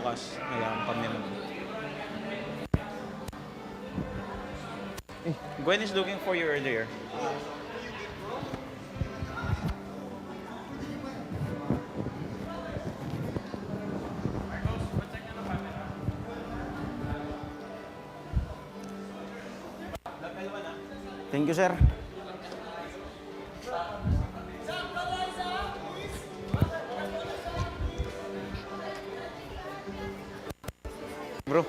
bukas na lang kami Gwen is looking for you earlier. Thank you, sir. Bro.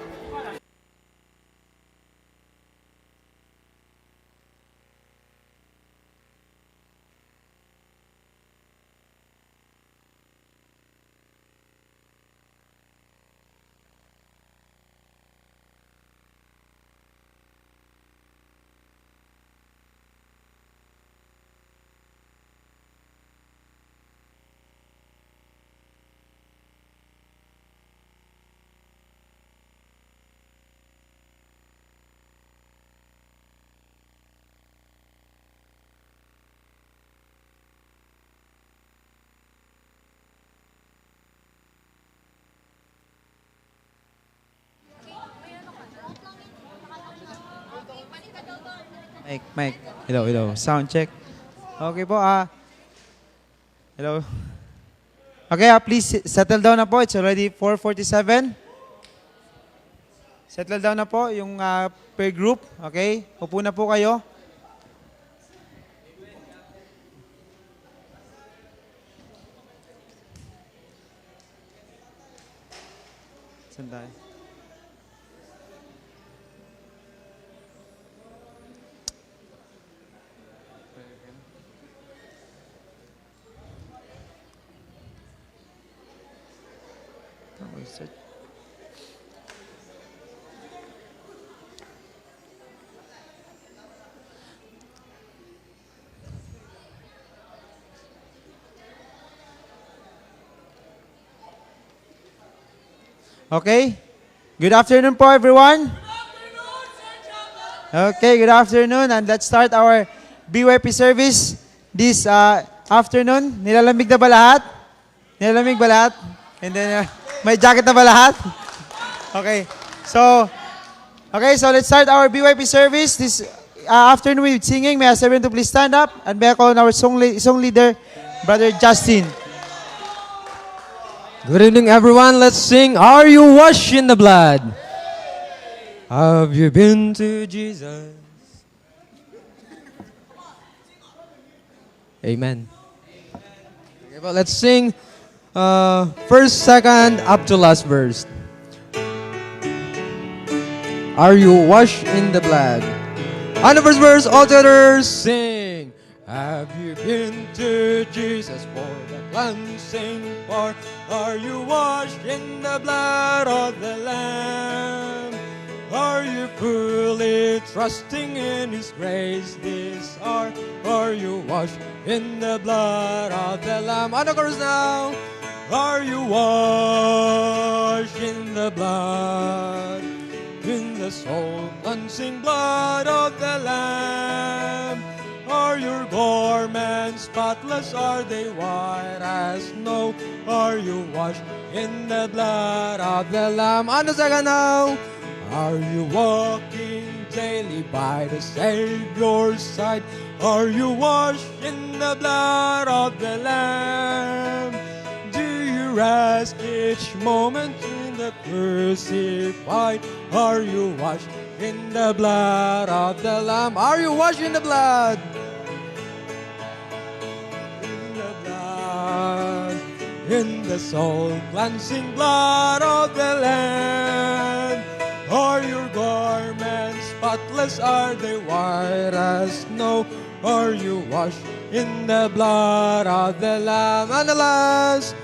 Mike. Hello. Sound check. Okay po, hello. Okay, please settle down na po. It's already 4:47. Settle down na po yung per group. Okay? Upo na po kayo. Saan tayo? Okay. Good afternoon po, everyone. Okay, good afternoon. And let's start our BYP service this afternoon. Nilalamig na ba lahat? Nilalamig ba lahat? And then, may jacket na ba lahat? Okay. So let's start our BYP service this afternoon with singing. May I ask everyone to please stand up and may I call on our song leader, Brother Justin. Good evening, everyone. Let's sing, Are You Washed in the Blood? Have you been to Jesus? Amen. Okay, well, let's sing first, second, up to last verse. Are you washed in the blood? On the first verse, all together sing. Have you been to Jesus for the cleansing part? Are you washed in the blood of the Lamb? Are you fully trusting in His grace this hour? Are you washed in the blood of the Lamb? On the chorus now. Are you washed in the blood? In the soul cleansing blood of the Lamb? Are your garments spotless? Are they white as snow? Are you washed in the blood of the Lamb? On the second now. Are you walking daily by the Savior's side? Are you washed in the blood of the Lamb? Do you rest each moment in the crucified? Are you washed in the blood of the Lamb? Are you washed in the blood? In the blood, in the soul cleansing blood of the Lamb. Are your garments spotless? Are they white as snow? Are you washed in the blood of the Lamb? And the last,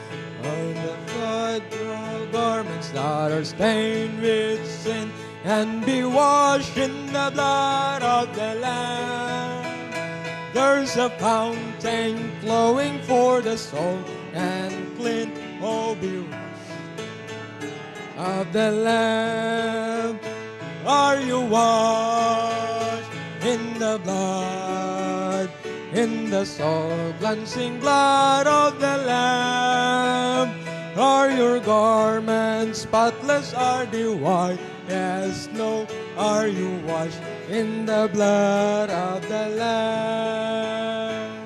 are the blood garments that are stained with sin? And be washed in the blood of the Lamb. There's a fountain flowing for the soul and clean. Oh, be washed of the Lamb. Are you washed in the blood? In the soul cleansing blood of the Lamb? Are your garments and spotless are the white as snow. Are you washed in the blood of the Lamb?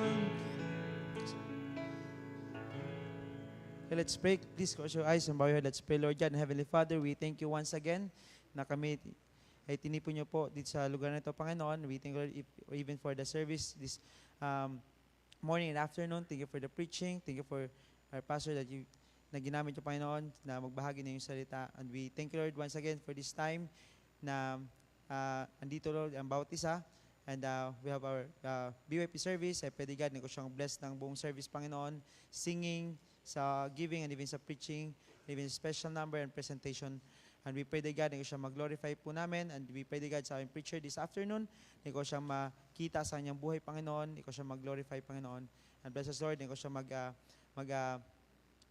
Okay, let's pray. Please close your eyes and bow your head. Let's pray, Lord God and Heavenly Father. We thank you once again na kami ay tinipon niyo po dito sa lugar na ito, Panginoon. We thank you, Lord, even for the service this morning and afternoon. Thank you for the preaching. Thank you for our pastor that you na ginamit niyo, Panginoon, na magbahagi na yung salita. And we thank you, Lord, once again for this time na andito, Lord, ang bawat isa. And we have our BYP service. I pray, God, na ko siyang bless ng buong service, Panginoon. Singing, sa giving, and even sa preaching, even special number and presentation. And we pray, God, na ko siyang mag-glorify po namin. And we pray, God, sa aming preacher this afternoon, na ko siyang makita sa kanyang buhay, Panginoon. Na ko siyang mag-glorify, Panginoon. And bless us, Lord, na ko siyang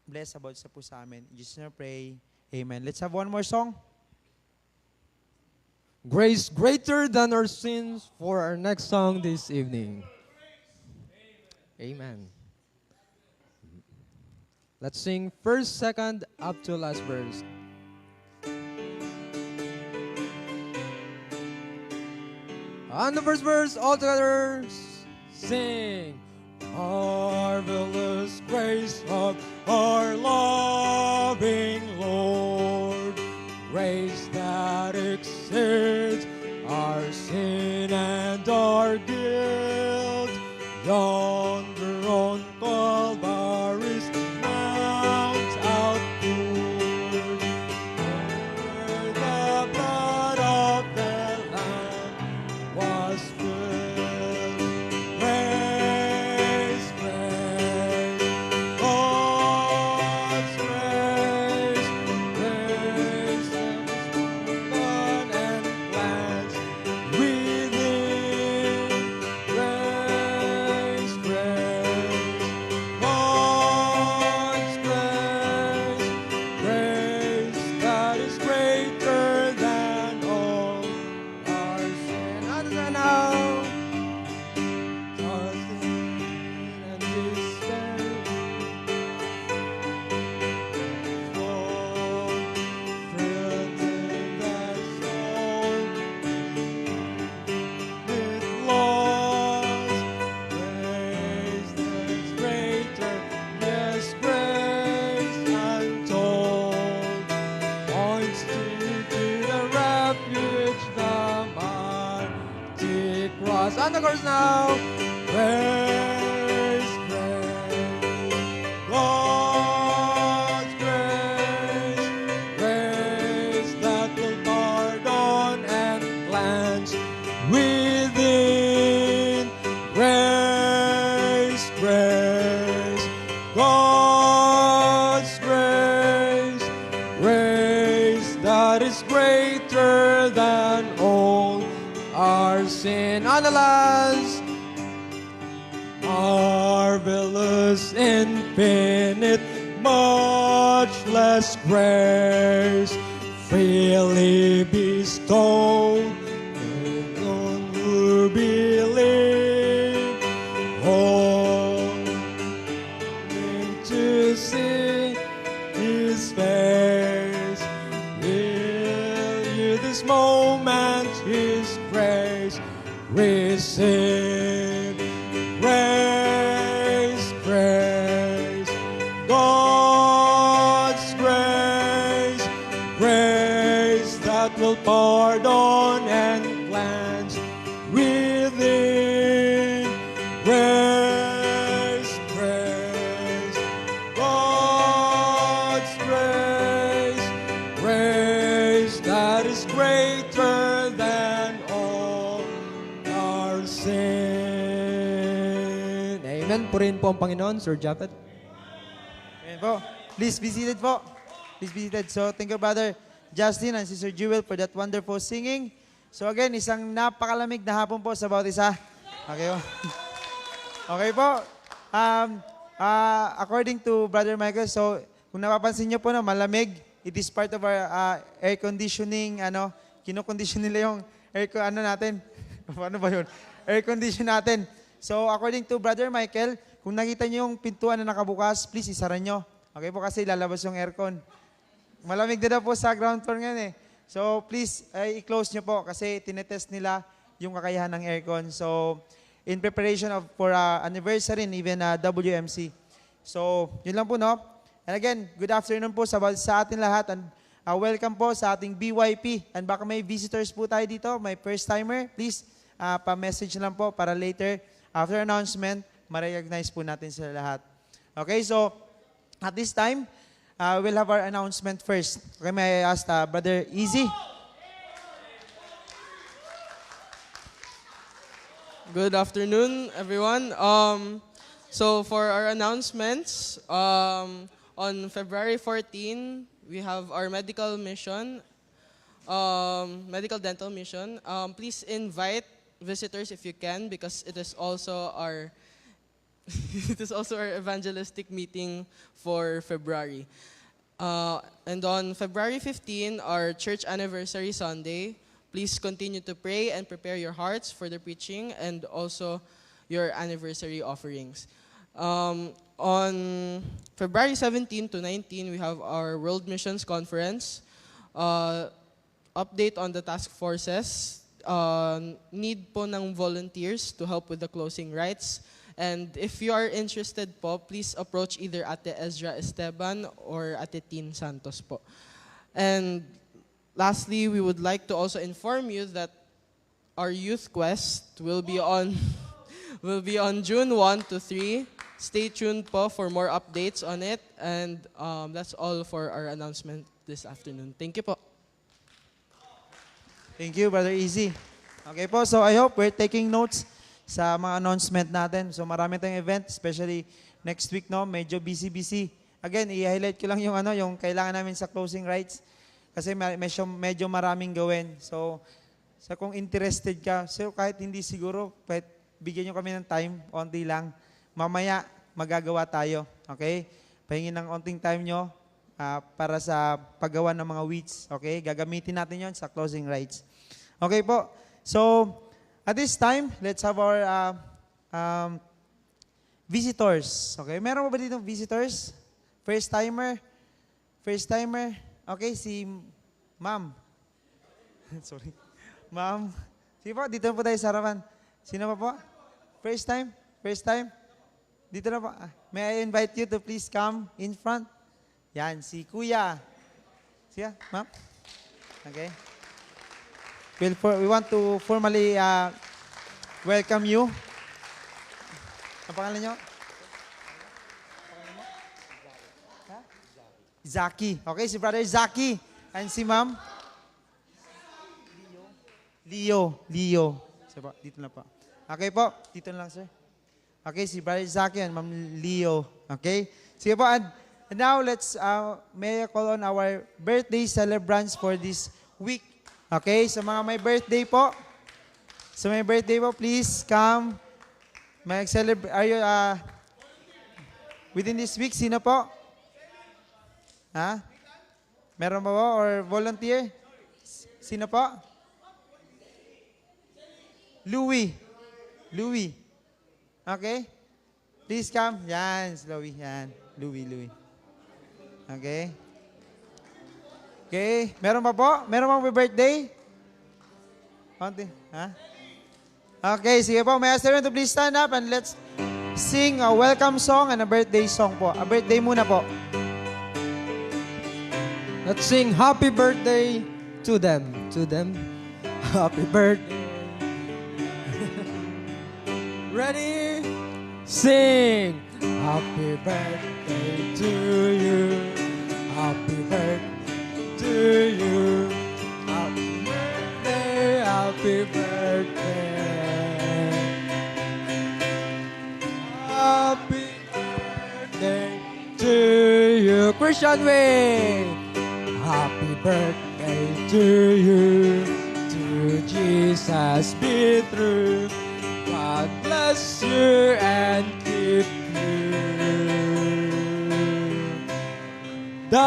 bless about sa po sa amin. In Jesus' name we pray. Amen. Let's have one more song. Grace greater than our sins for our next song this evening. Amen. Let's sing first, second, up to last verse. On the first verse, all together, sing. Marvelous grace of our loving Lord, grace that exceeds our sin and our guilt. Yonder on Calvary's Mount outpoured, where the blood of the Lamb was spilled. Praise, praise, God's grace, grace that is blood and cleansed within. Grace, grace, God's grace, grace that is greater than all our sin. How does that know? 'Cause the sin and despair flow, filled in that soul with lost grace that's greater, yes, grace untold, points to the refuge, the mighty cross. On the course now. Grace, grace, God's grace, grace that will pardon and cleanse within. Grace, grace, God's grace, grace that is greater than all our sin. On the last, marvelous, infinite, much less grace, freely bestowed on who believe, hoping to see His face. Will you this moment His grace receive? Grace, grace, God's grace, grace that will pardon and cleanse within. Grace, grace, God's grace, grace that is greater than all our sin. Amen. Purihin po ang Panginoon, Sir Japhet. Amen po. Please be seated po. Please be seated. So, thank you, Brother Justin and Sister Jewel for that wonderful singing. So again, isang napakalamig na hapon po sa bawat isa. Okay po. Okay po. According to Brother Michael, so kung napapansin niyo po na malamig, it is part of our air conditioning, kino-condition nila yung air natin. Paano ba yun? Air condition natin. So according to Brother Michael, kung nakita niyo yung pintuan na nakabukas, please isara niyo. Okay po kasi lalabas yung aircon. Malamig na daw po sa ground floor ngayon eh. So please, i-close nyo po kasi tinetest nila yung kakayahan ng aircon. So in preparation for anniversary and even WMC. So yun lang po no. And again, good afternoon po sa atin lahat and welcome po sa ating BYP. And baka may visitors po tayo dito, may first timer, please pa-message lang po para later after announcement, ma-recognize po natin sila lahat. Okay, so at this time, we'll have our announcement first. Okay, may I ask Brother Easy? Good afternoon, everyone. So for our announcements, on February 14, we have our medical mission, medical dental mission. Please invite visitors if you can, because it is also our it is also our evangelistic meeting for February. And on February 15, our church anniversary Sunday. Please continue to pray and prepare your hearts for the preaching and also your anniversary offerings. On February 17 to 19, we have our World Missions Conference. Update on the task forces. Need po ng volunteers to help with the closing rites. And if you are interested po, please approach either Ate Ezra Esteban or Ate Tin Santos po. And lastly, we would like to also inform you that our Youth Quest will be on June 1 to 3. Stay tuned po for more updates on it. And that's all for our announcement this afternoon. Thank you po. Thank you, Brother Easy. Okay po, so I hope we're taking notes sa mga announcement natin. So marami tayong event, especially next week, no? Medyo busy-busy. Again, i-highlight ko lang yung kailangan namin sa closing rites. Kasi medyo maraming gawin. So kung interested ka, so kahit hindi siguro, kahit bigyan nyo kami ng time, onti lang. Mamaya, magagawa tayo. Okay? Pahingin ng onting time nyo para sa paggawa ng mga weeds. Okay? Gagamitin natin yon sa closing rites. Okay po. So, at this time, let's have our visitors. Okay? Meron ba dito visitors? First timer? First timer? Okay, si Ma'am. Sorry. Ma'am. Sige po, dito po tayo sa harapan. Sino pa po? First time? First time? Dito na po. May I invite you to please come in front? Yan, si Kuya. Siya, ma'am? Okay. We want to formally welcome you. Ang pangalan nyo? Zaki. Okay, si Brother Zaki. And si Ma'am? Leo. So, dito na po. Okay po, dito na lang, sir. Okay, si Brother Zaki and Ma'am Leo. Okay? Sige po, and now let's, may I call on our birthday celebrants for this week. Okay, sa mga may birthday po, please come. Mag-celebrate. Are you, within this week, sino po? Ha? Meron ba po? Or volunteer? Sino po? Louie. Okay? Please come. Yan, Louie. Yan. Louie. Okay? Okay. Meron pa po? Meron pa po birthday? Konti. Ha? Okay, sige po. May I ask everyone to please stand up and let's sing a welcome song and a birthday song po. A birthday muna po. Let's sing happy birthday to them. Happy birthday. Ready? Sing. Happy birthday to you. Happy birthday to you. Happy birthday. Happy birthday. Happy birthday to you. Christian Way. Happy birthday to you. To Jesus be true. God bless you and keep you. The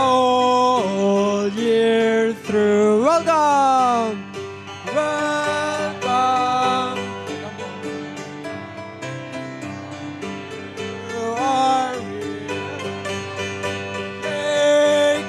whole year through. Welcome! Welcome! You are here. Take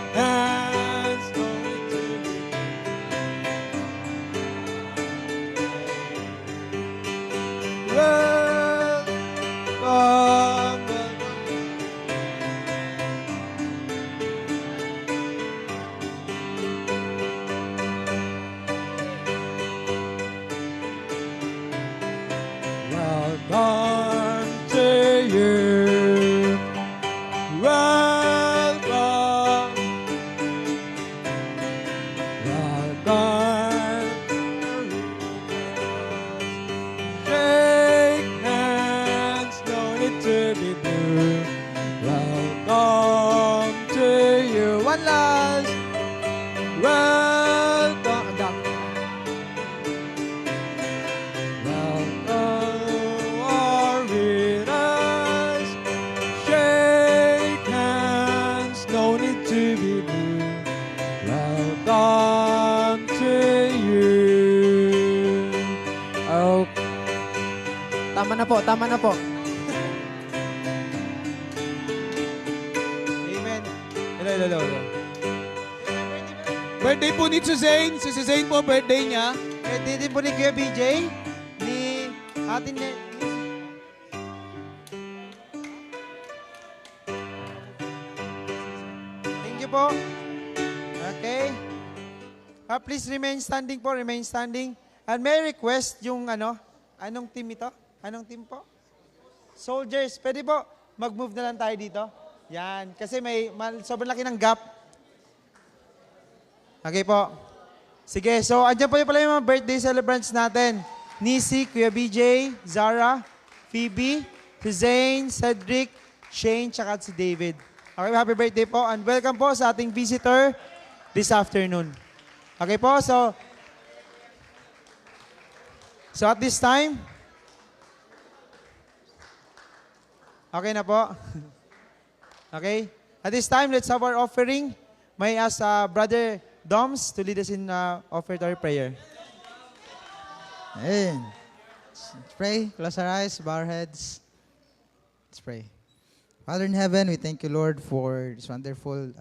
one last. Welcome. Welcome are with us. Shake hands, no need to be moved. Welcome to you. Oh. Tama na po, tama na po. Amen. Hello. Birthday po ni Suzanne. Si Suzanne po, birthday niya. Birthday din po ni Kuya BJ, ni atin ni... Thank you po. Okay. Please remain standing po, remain standing. And may I request yung anong team ito? Anong team po? Soldiers. Pwede po, mag-move na lang tayo dito. Yan. Kasi sobrang laki ng gap. Okay po. Sige, so andyan po yung pala yung mga birthday celebrants natin. Nisi, Kuya BJ, Zara, Phoebe, si Zane, Cedric, Shane, tsaka si David. Okay, happy birthday po and welcome po sa ating visitor this afternoon. Okay po, so at this time, okay na po. Okay, at this time, let's have our offering. May I ask Brother Doms to lead us in offertory prayer. Amen. Let's pray. Close our eyes, bow our heads. Let's pray. Father in heaven, we thank you, Lord, for this wonderful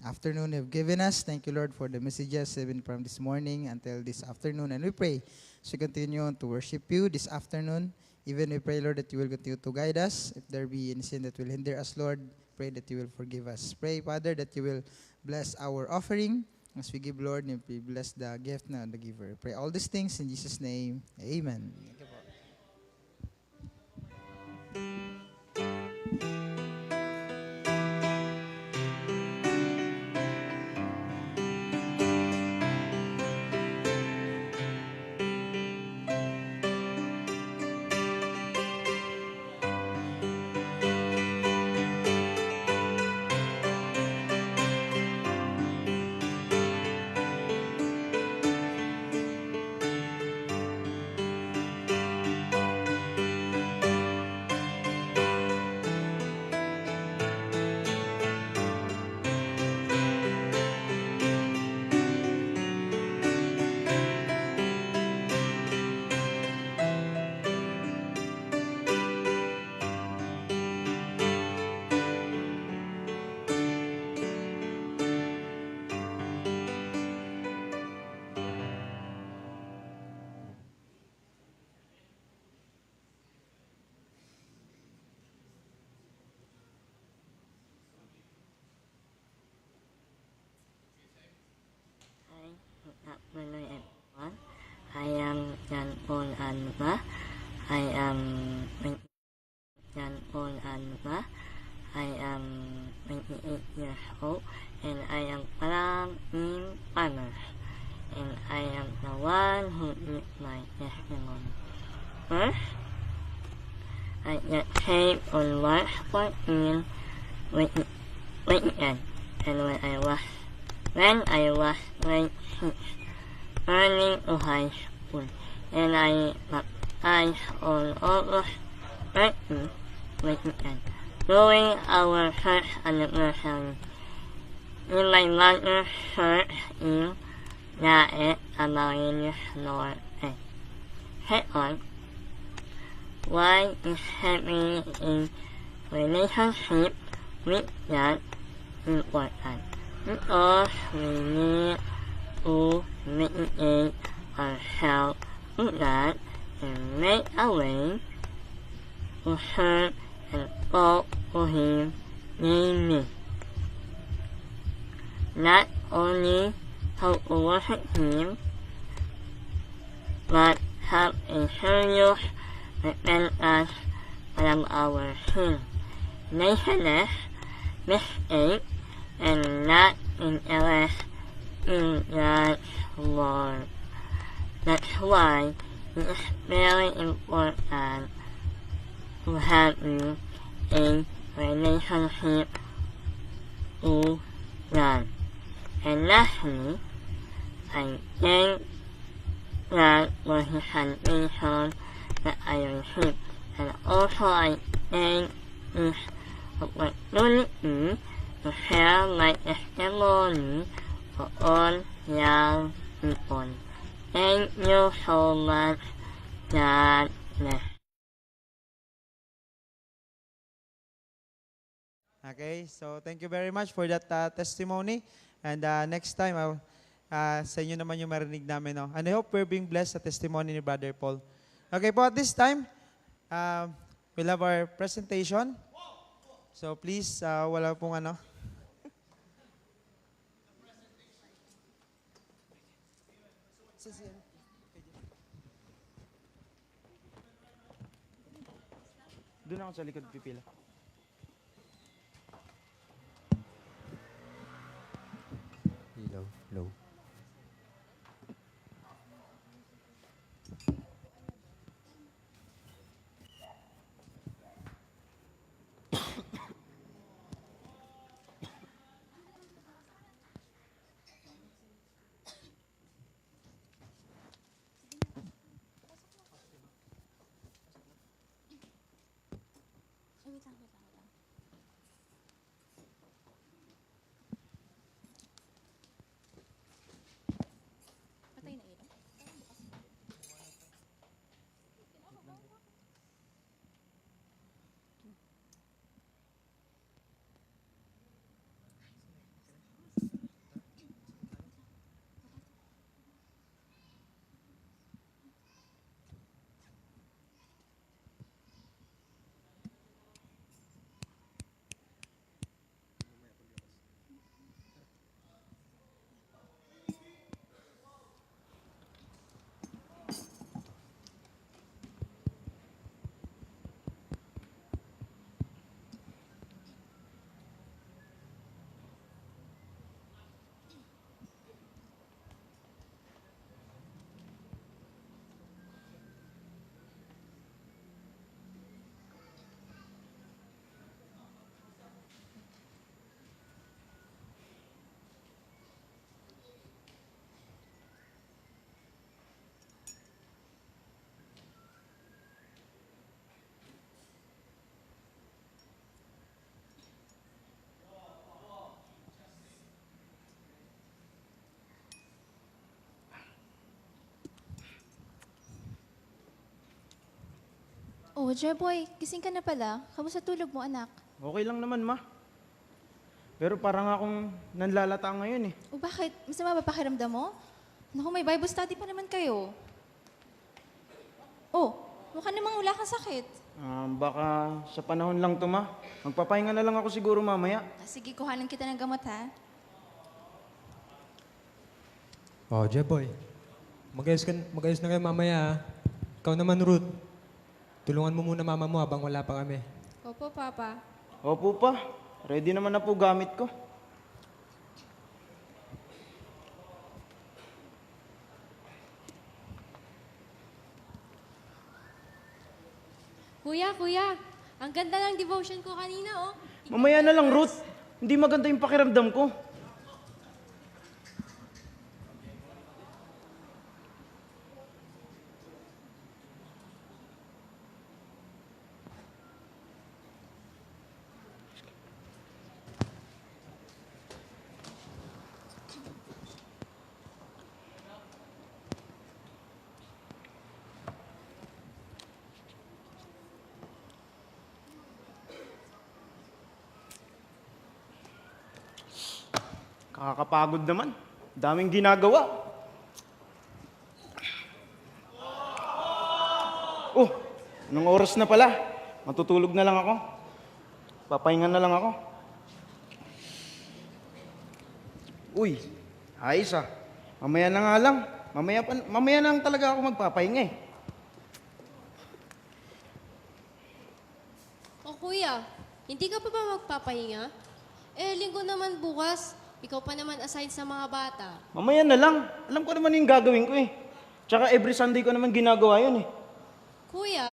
afternoon you've given us. Thank you, Lord, for the messages even from this morning until this afternoon. And we pray as we continue to worship you this afternoon. Even we pray, Lord, that you will continue to guide us. If there be any sin that will hinder us, Lord, pray that you will forgive us. Pray, Father, that you will bless our offering. As we give, Lord, and we bless the gift na the giver. Pray all these things in Jesus' name. Amen. Thank you, Lord. Afternoon, everyone. I am Jan Paul Anma. I am 28 years old, and I am from in Panama. And I am the one who gives my testimony. First, I get saved on March 14 weekend, and when I was grade 6, earning to high school, and I baptized on August 13 weekend during our church anniversary in my mother's church in Daet, Camarines Norte. Second, why is having a relationship with God important? Because we need to mitigate ourselves to God and make a way to serve and talk to Him daily. Not only how to worship Him, but have a serious repentance from our sin, laziness, mistake, and not interest in God's Word. That's why it is very important to have a relationship to God. And lastly, I thank God for His salvation that I received. And also I thank this opportunity to share my testimony for all young people. Thank you so much. God bless. Okay, so thank you very much for that testimony. And next time, sa inyo naman yung marinig namin. No? And I hope we're being blessed sa testimony ni Brother Paul. Okay po, at this time, we'll have our presentation. So please, wala pong ano. Doon ako sa likod pipila. Low, low. Oh, Jeboy, gising ka na pala. Kamusta tulog mo, anak? Okay lang naman, ma. Pero parang akong nanlalata ngayon eh. O bakit? Masama ba pakiramdam mo? Naku, may Bible study pa naman kayo. Oh, mukha namang wala kang sakit. Baka sa panahon lang to, ma. Magpapahinga na lang ako siguro mamaya. Sige, kuhanan kita ng gamot, ha? Oh, Jeboy. Mag-ayos na kayo mamaya, ha? Ikaw naman, Ruth. Tulungan mo muna mama mo habang wala pa kami. Opo, Papa. Opo pa. Ready naman na po gamit ko. Kuya, ang ganda ng devotion ko kanina, oh. Mamaya na lang, Ruth. Hindi maganda yung pakiramdam ko. Kakapagod naman. Daming ginagawa. Oh, anong oras na pala? Matutulog na lang ako. Papahinga na lang ako. Uy, ayos ah. Mamaya na nga lang. Mamaya na lang talaga ako magpapahinga eh. O kuya, hindi ka pa ba magpapahinga? Linggo naman bukas. Ikaw pa naman aside sa mga bata. Mamaya na lang. Alam ko naman yung gagawin ko eh. Tsaka every Sunday ko naman ginagawa yun eh. Kuya,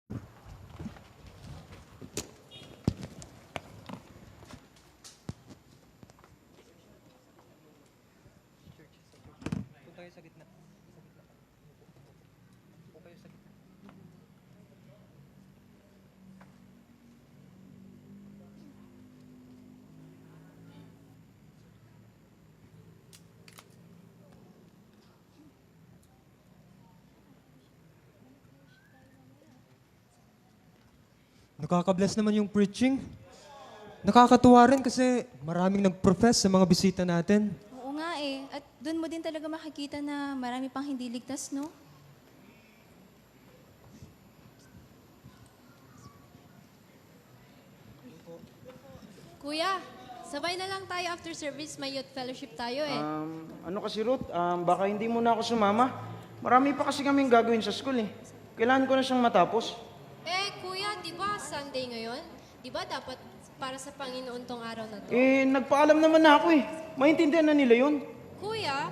Nakaka-bless naman yung preaching. Nakakatuwa rin kasi maraming nag-profess sa mga bisita natin. Oo nga eh. At doon mo din talaga makikita na marami pang hindi ligtas, no? Kuya, sabay na lang tayo after service. May youth fellowship tayo eh. Ano kasi Ruth, baka hindi mo na ako sumama. Marami pa kasi kaming gagawin sa school eh. Kailangan ko na siyang matapos. Kuya, di ba Sunday ngayon? Di ba dapat para sa Panginoon tong araw na to? Nagpaalam naman na ako eh. Maintindihan na nila yun. Kuya,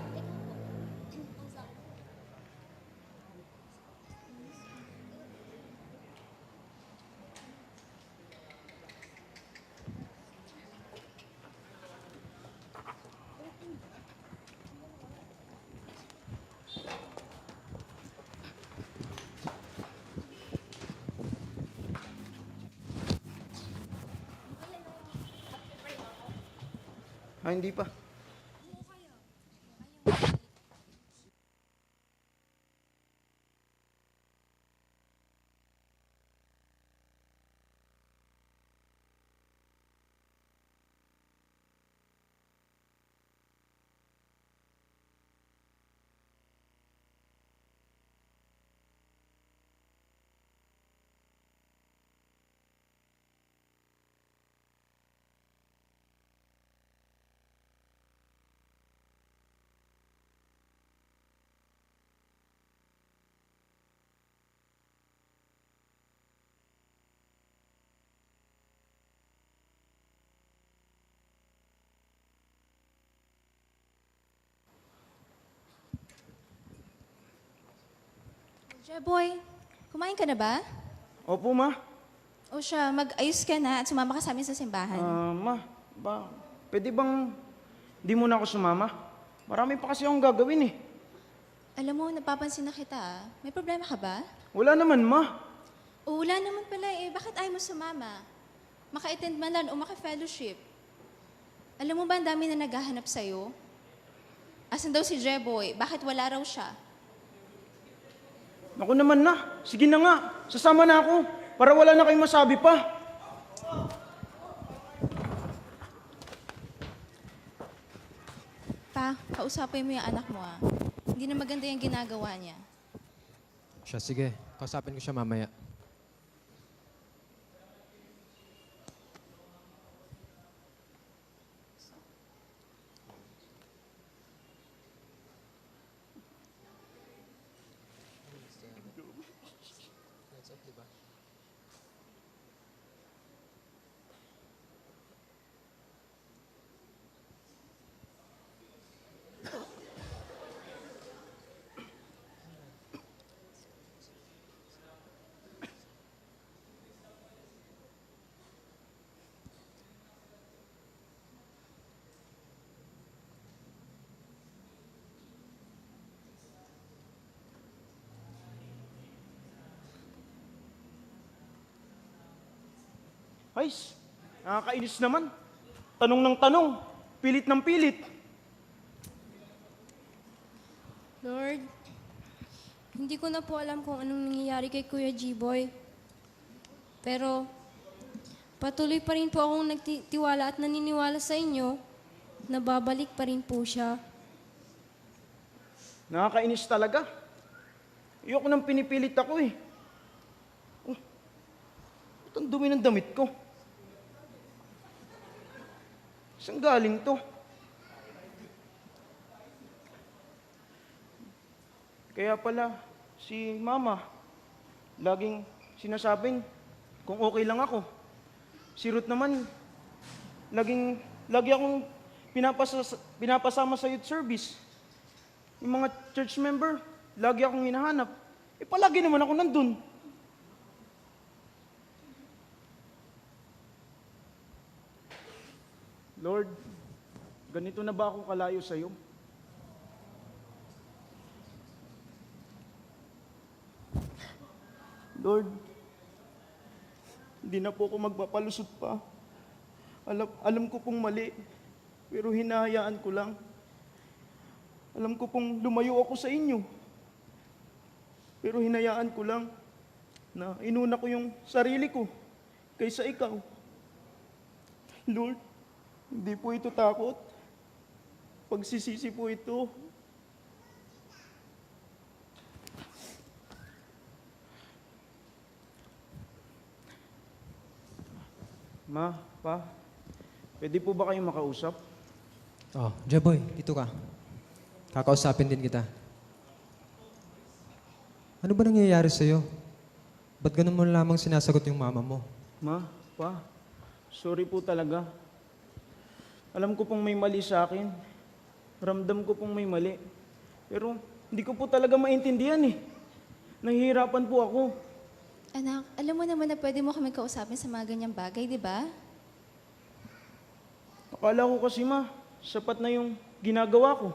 Hindi pa. Jeboy, kumain ka na ba? Opo, ma. O siya, mag-ayos ka na at sumama ka sa amin sa simbahan. Pwede bang di mo na ako sumama? Marami pa kasi akong gagawin eh. Alam mo, napapansin na kita ah. May problema ka ba? Wala naman, ma. O wala naman pala eh. Bakit ayaw mo sumama? Maka-attend man lang o maka-fellowship. Alam mo ba ang dami na naghahanap sa'yo? Asan daw si Jeboy? Bakit wala raw siya? Naku naman na. Sige na nga. Sasama na ako. Para wala na kayong masabi pa. Pa, kausapin mo yung anak mo ah. Hindi na maganda yung ginagawa niya. Siya, sige. Kausapin ko siya mamaya. Guys, nakakainis naman. Tanong ng tanong. Pilit ng pilit. Lord, hindi ko na po alam kung anong nangyayari kay Kuya G-Boy. Pero, patuloy pa rin po akong nagtiwala at naniniwala sa inyo na babalik pa rin po siya. Nakakainis talaga. Ayoko nang pinipilit ako eh. Ba't ang dumi ng damit ko? Saan galing to? Kaya pala, si Mama, laging sinasabing kung okay lang ako. Si Ruth naman, lagi akong pinapasama sa youth service. Yung mga church member, lagi akong hinahanap. Palagi naman ako nandun. Lord, ganito na ba ako kalayo sa'yo? Lord, hindi na po ako magpapalusot pa. Alam ko pong mali, pero hinahayaan ko lang. Alam ko pong lumayo ako sa inyo, pero hinayaan ko lang na inuna ko yung sarili ko kaysa ikaw. Lord, hindi po ito takot. Pagsisisi po ito. Ma, Pa, pwede po ba kayong makausap? Oh, Jeboy, dito ka. Kakausapin din kita. Ano ba nangyayari sa'yo? Ba't ganun mo lamang sinasagot yung mama mo? Ma, Pa, sorry po talaga. Alam ko pong may mali sa akin. Ramdam ko pong may mali. Pero hindi ko po talaga maintindihan eh. Nahihirapan po ako. Anak, alam mo naman na pwede mo kami kausapin sa mga ganyang bagay, di ba? Akala ko kasi ma, sapat na yung ginagawa ko.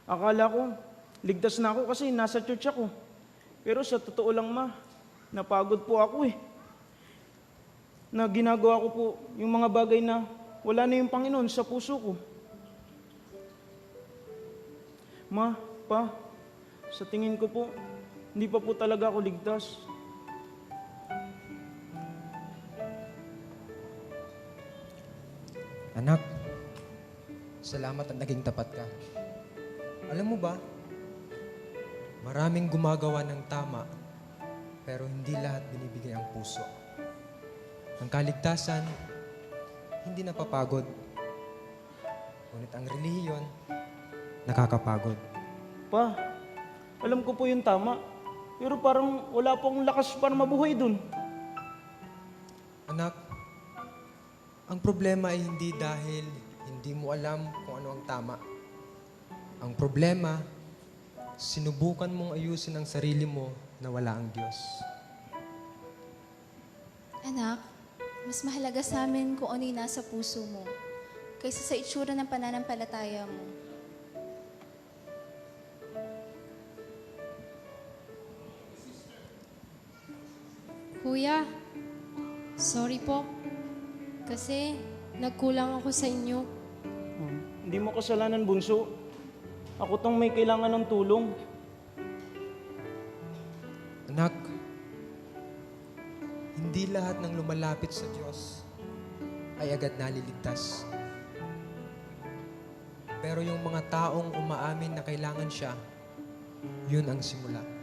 Akala ko, ligtas na ako kasi nasa church ako. Pero sa totoo lang ma, napagod po ako eh. Na ginagawa ko po yung mga bagay na wala na yung Panginoon sa puso ko. Ma, Pa, sa tingin ko po, hindi pa po talaga ako ligtas. Anak, salamat at naging tapat ka. Alam mo ba, maraming gumagawa ng tama, pero hindi lahat binibigay ang puso. Ang kaligtasan, hindi napapagod. Ngunit ang relihiyon, nakakapagod. Pa, alam ko po yung tama. Pero parang wala po akong lakas para mabuhay dun. Anak, ang problema ay hindi dahil hindi mo alam kung ano ang tama. Ang problema, sinubukan mong ayusin ang sarili mo na wala ang Diyos. Anak, mas mahalaga sa amin kung ano yung nasa puso mo kaysa sa itsura ng pananampalataya mo. Kuya, sorry po. Kasi nagkulang ako sa inyo. Hindi mo kasalanan, bunso. Ako tong may kailangan ng tulong. Anak, hindi lahat ng lumalapit sa Diyos ay agad naliligtas. Pero yung mga taong umaamin na kailangan siya, yun ang simula.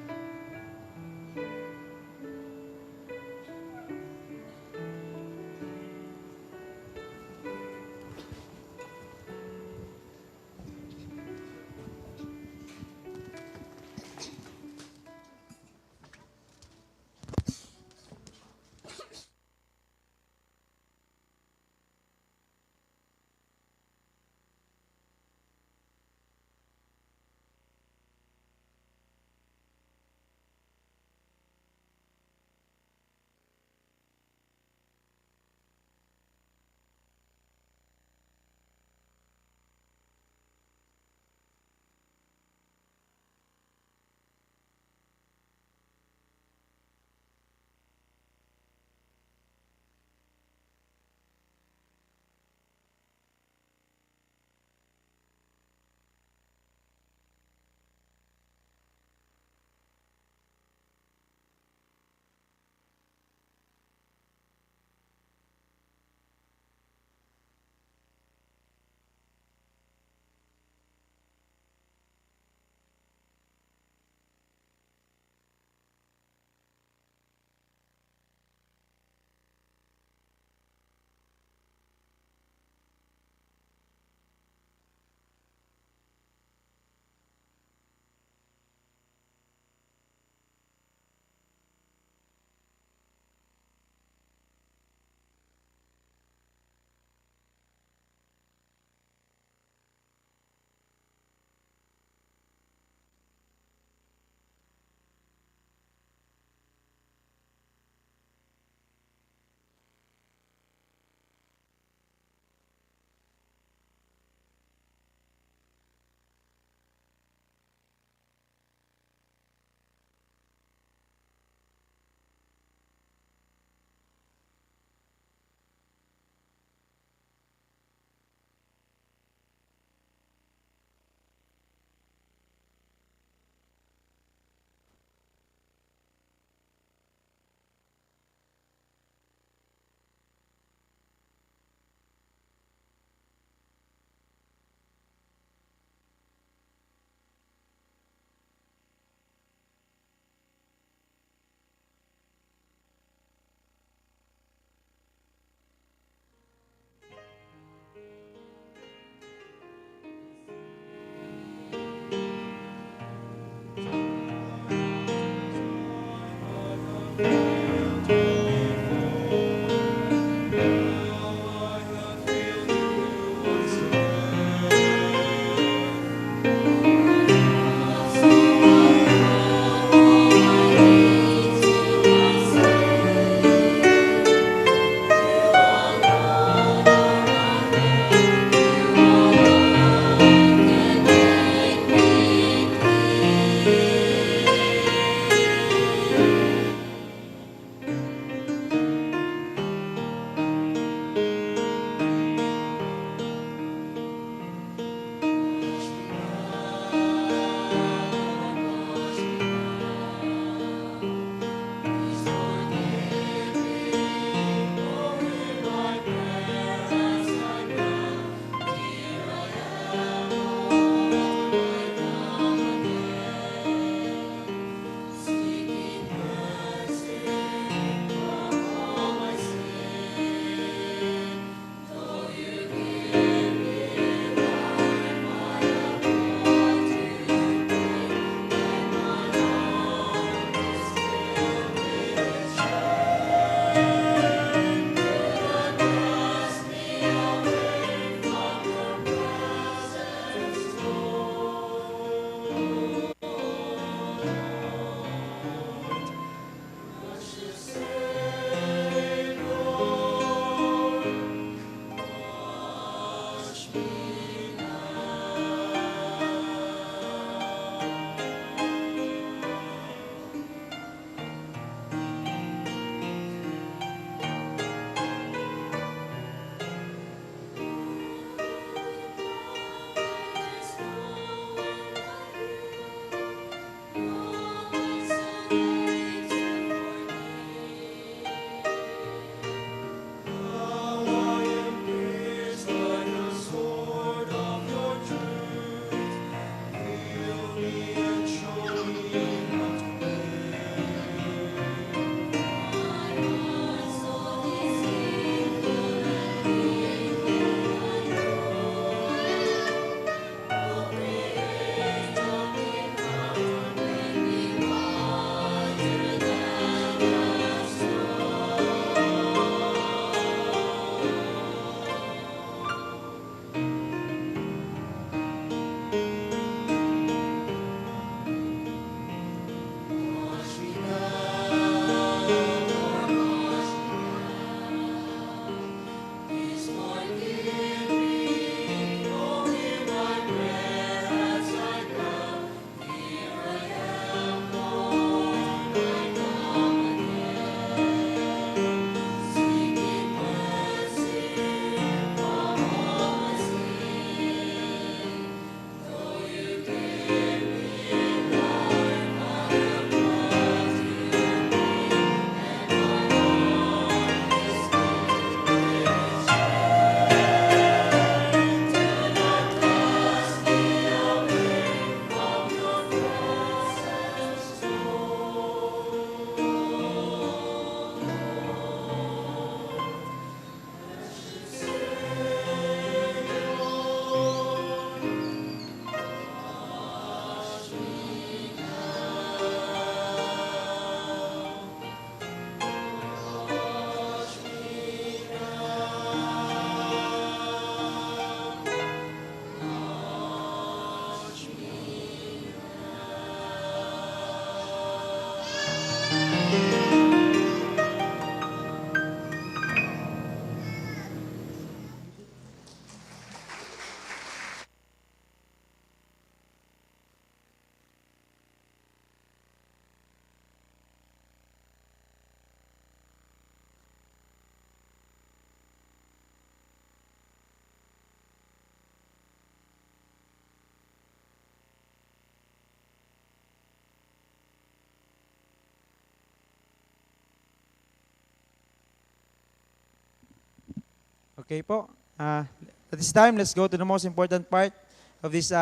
Okay po. At this time, let's go to the most important part of this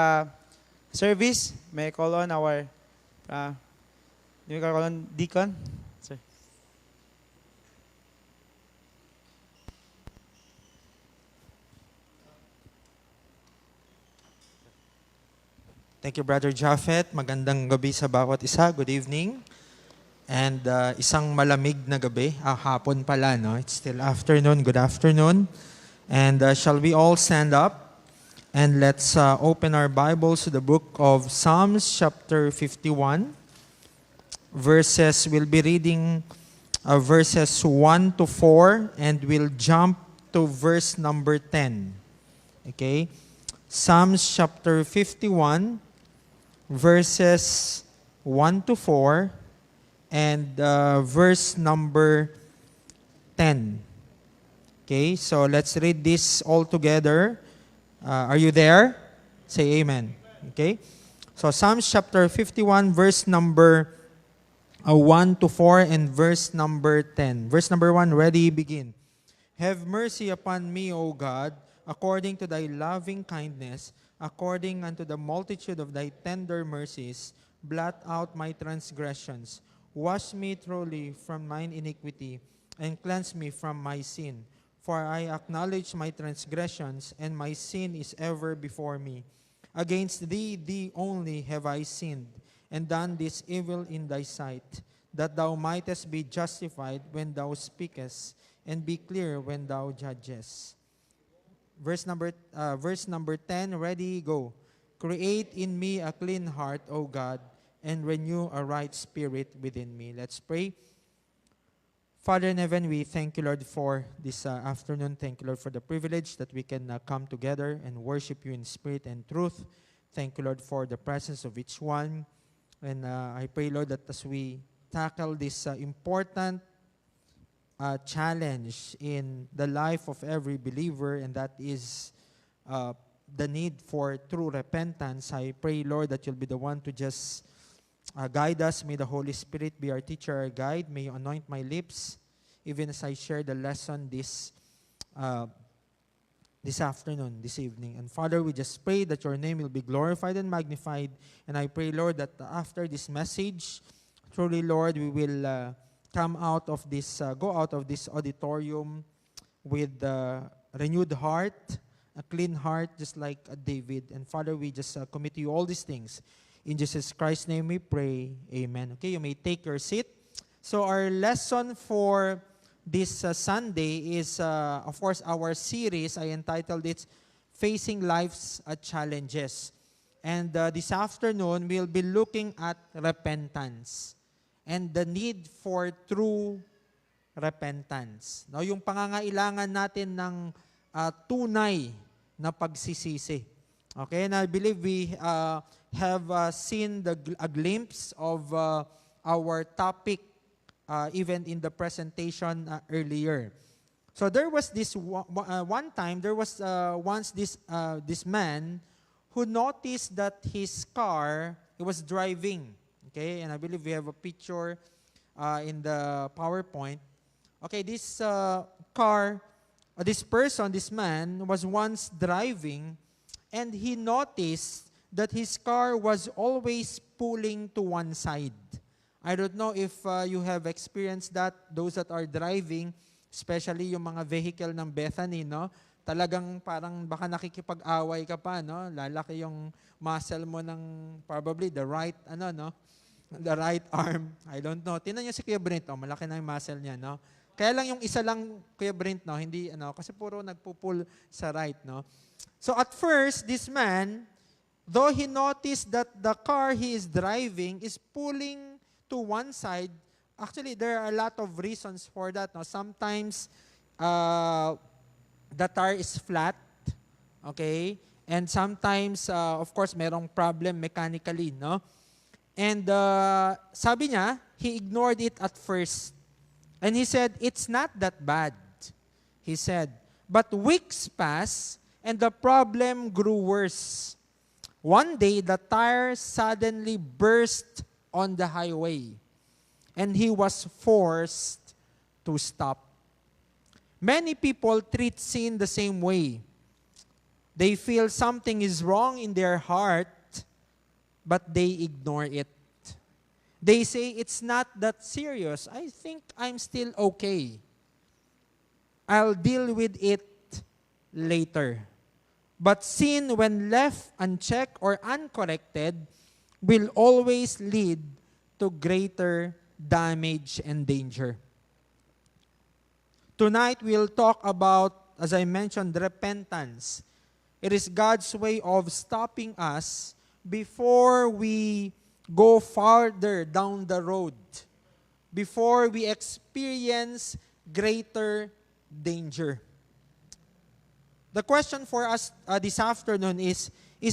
service. May I call on our may I call on Deacon? Sir. Thank you, Brother Japheth. Magandang gabi sa bawat isa. Good evening. And isang malamig na gabi. Hapon pala, no? It's still afternoon. Good afternoon. And shall we all stand up? And let's open our Bibles to the book of Psalms chapter 51. We'll be reading verses 1 to 4 and we'll jump to verse number 10. Okay? Psalms chapter 51, verses 1 to 4 and verse number 10. Okay, so let's read this all together. Are you there? Say amen. Okay, so Psalms chapter 51, verse number 1 to 4 and verse number 10. Verse number 1, ready, begin. Have mercy upon me, O God, according to thy loving kindness, according unto the multitude of thy tender mercies, blot out my transgressions. Wash me thoroughly from mine iniquity, and cleanse me from my sin. For I acknowledge my transgressions, and my sin is ever before me. Against thee, thee only have I sinned, and done this evil in thy sight, that thou mightest be justified when thou speakest, and be clear when thou judgest. Verse number 10, ready, go. Create in me a clean heart, O God, and renew a right spirit within me. Let's pray. Father in heaven, we thank you, Lord, for this afternoon. Thank you, Lord, for the privilege that we can come together and worship you in spirit and truth. Thank you, Lord, for the presence of each one. And I pray, Lord, that as we tackle this important challenge in the life of every believer, and that is the need for true repentance, I pray, Lord, that you'll be the one to just guide us. May the Holy Spirit be our teacher, our guide. May you anoint my lips, even as I share the lesson this afternoon, this evening. And Father, we just pray that your name will be glorified and magnified. And I pray, Lord, that after this message, truly, Lord, we will come out of this, go out of this auditorium with a renewed heart, a clean heart, just like David. And Father, we just commit to you all these things. In Jesus Christ's name we pray. Amen. Okay, you may take your seat. So our lesson for this Sunday is, of course, our series. I entitled it, Facing Life's Challenges. And this afternoon, we'll be looking at repentance and the need for true repentance. No, yung pangangailangan natin ng tunay na pagsisisi. Okay, and I believe we have seen a glimpse of our topic even in the presentation earlier. So there was this one time, there was once this man who noticed that his car, he was driving, okay, and I believe we have a picture in the PowerPoint. Okay, this car, this man was once driving, and he noticed that his car was always pulling to one side. I don't know if you have experienced that, those that are driving, especially yung mga vehicle ng Bethany, no? Talagang parang baka nakikipag-away ka pa, no? Lalaki yung muscle mo ng probably the right, the right arm. I don't know. Tingnan niyo si Kuya Brent, malaki na yung muscle niya, no? Kaya lang yung isa lang, Kuya Brent, no? Hindi, kasi puro nagpupull sa right, no? So at first, this man, though he noticed that the car he is driving is pulling to one side, actually there are a lot of reasons for that. No? Sometimes the tire is flat, okay? And sometimes, of course, merong problem mechanically, no? And sabi niya, he ignored it at first. And he said, it's not that bad, he said. But weeks passed, and the problem grew worse. One day, the tire suddenly burst on the highway, and he was forced to stop. Many people treat sin the same way. They feel something is wrong in their heart, but they ignore it. They say, it's not that serious. I think I'm still okay. I'll deal with it later. But sin, when left unchecked or uncorrected, will always lead to greater damage and danger. Tonight, we'll talk about, as I mentioned, repentance. It is God's way of stopping us before we go farther down the road, before we experience greater danger. The question for us this afternoon is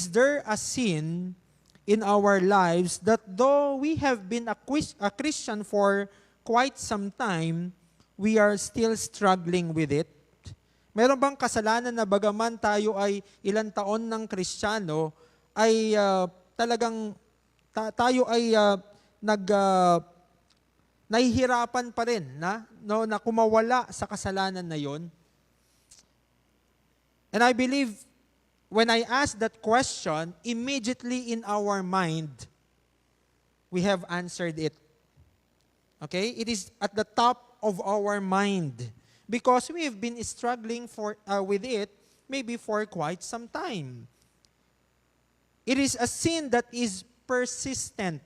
there a sin in our lives that though we have been a Christian for quite some time, we are still struggling with it? Meron bang kasalanan na bagaman tayo ay ilang taon ng Kristiyano, ay talagang tayo ay nahihirapan pa rin na kumawala sa kasalanan na yon? And I believe when I ask that question, immediately in our mind, we have answered it. Okay? It is at the top of our mind because we have been struggling with it maybe for quite some time. It is a sin that is persistent.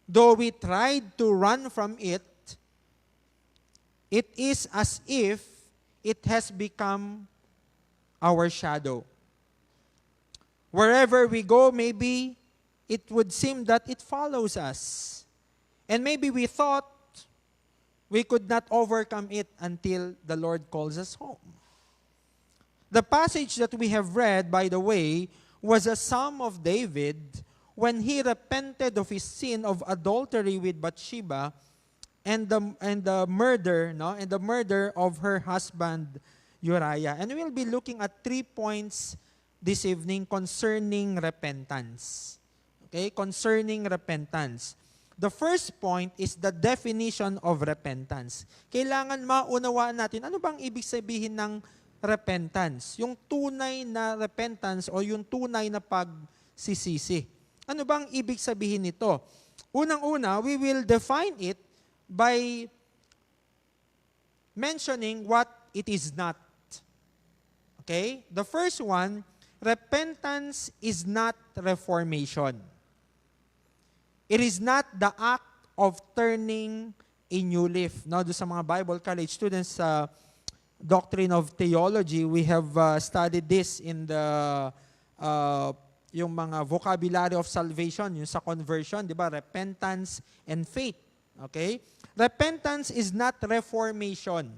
Though we tried to run from it, it is as if it has become our shadow. Wherever we go, maybe it would seem that it follows us. And maybe we thought We could not overcome it until the Lord calls us home. The passage that we have read, by the way, was a Psalm of David when he repented of his sin of adultery with Bathsheba and the murder of her husband Uriah. And we'll be looking at 3 points this evening concerning repentance. Okay, concerning repentance. The first point is the definition of repentance. Kailangan maunawaan natin ano bang ibig sabihin ng repentance, yung tunay na repentance o yung tunay na pagsisisi. Ano bang ibig sabihin nito? Unang-una, we will define it by mentioning what it is not. Okay? The first one, repentance is not reformation. It is not the act of turning a new leaf. Now, do sa mga Bible college students sa doctrine of theology, we have studied this in the yung mga vocabulary of salvation, yung sa conversion, di ba? Repentance and faith. Okay? Repentance is not reformation.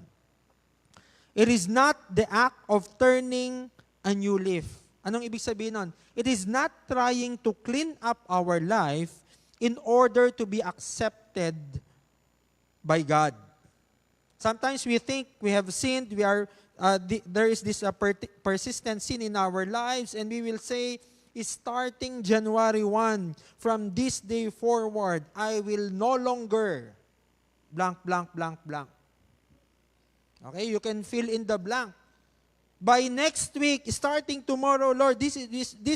It is not the act of turning a new leaf. Anong ibig sabihin nun? It is not trying to clean up our life in order to be accepted by God. Sometimes we think we have sinned, there is this persistent sin in our lives, and we will say, starting January 1, from this day forward, I will no longer blank, blank, blank, blank. Okay, you can fill in the blank. By next week, starting tomorrow, Lord, this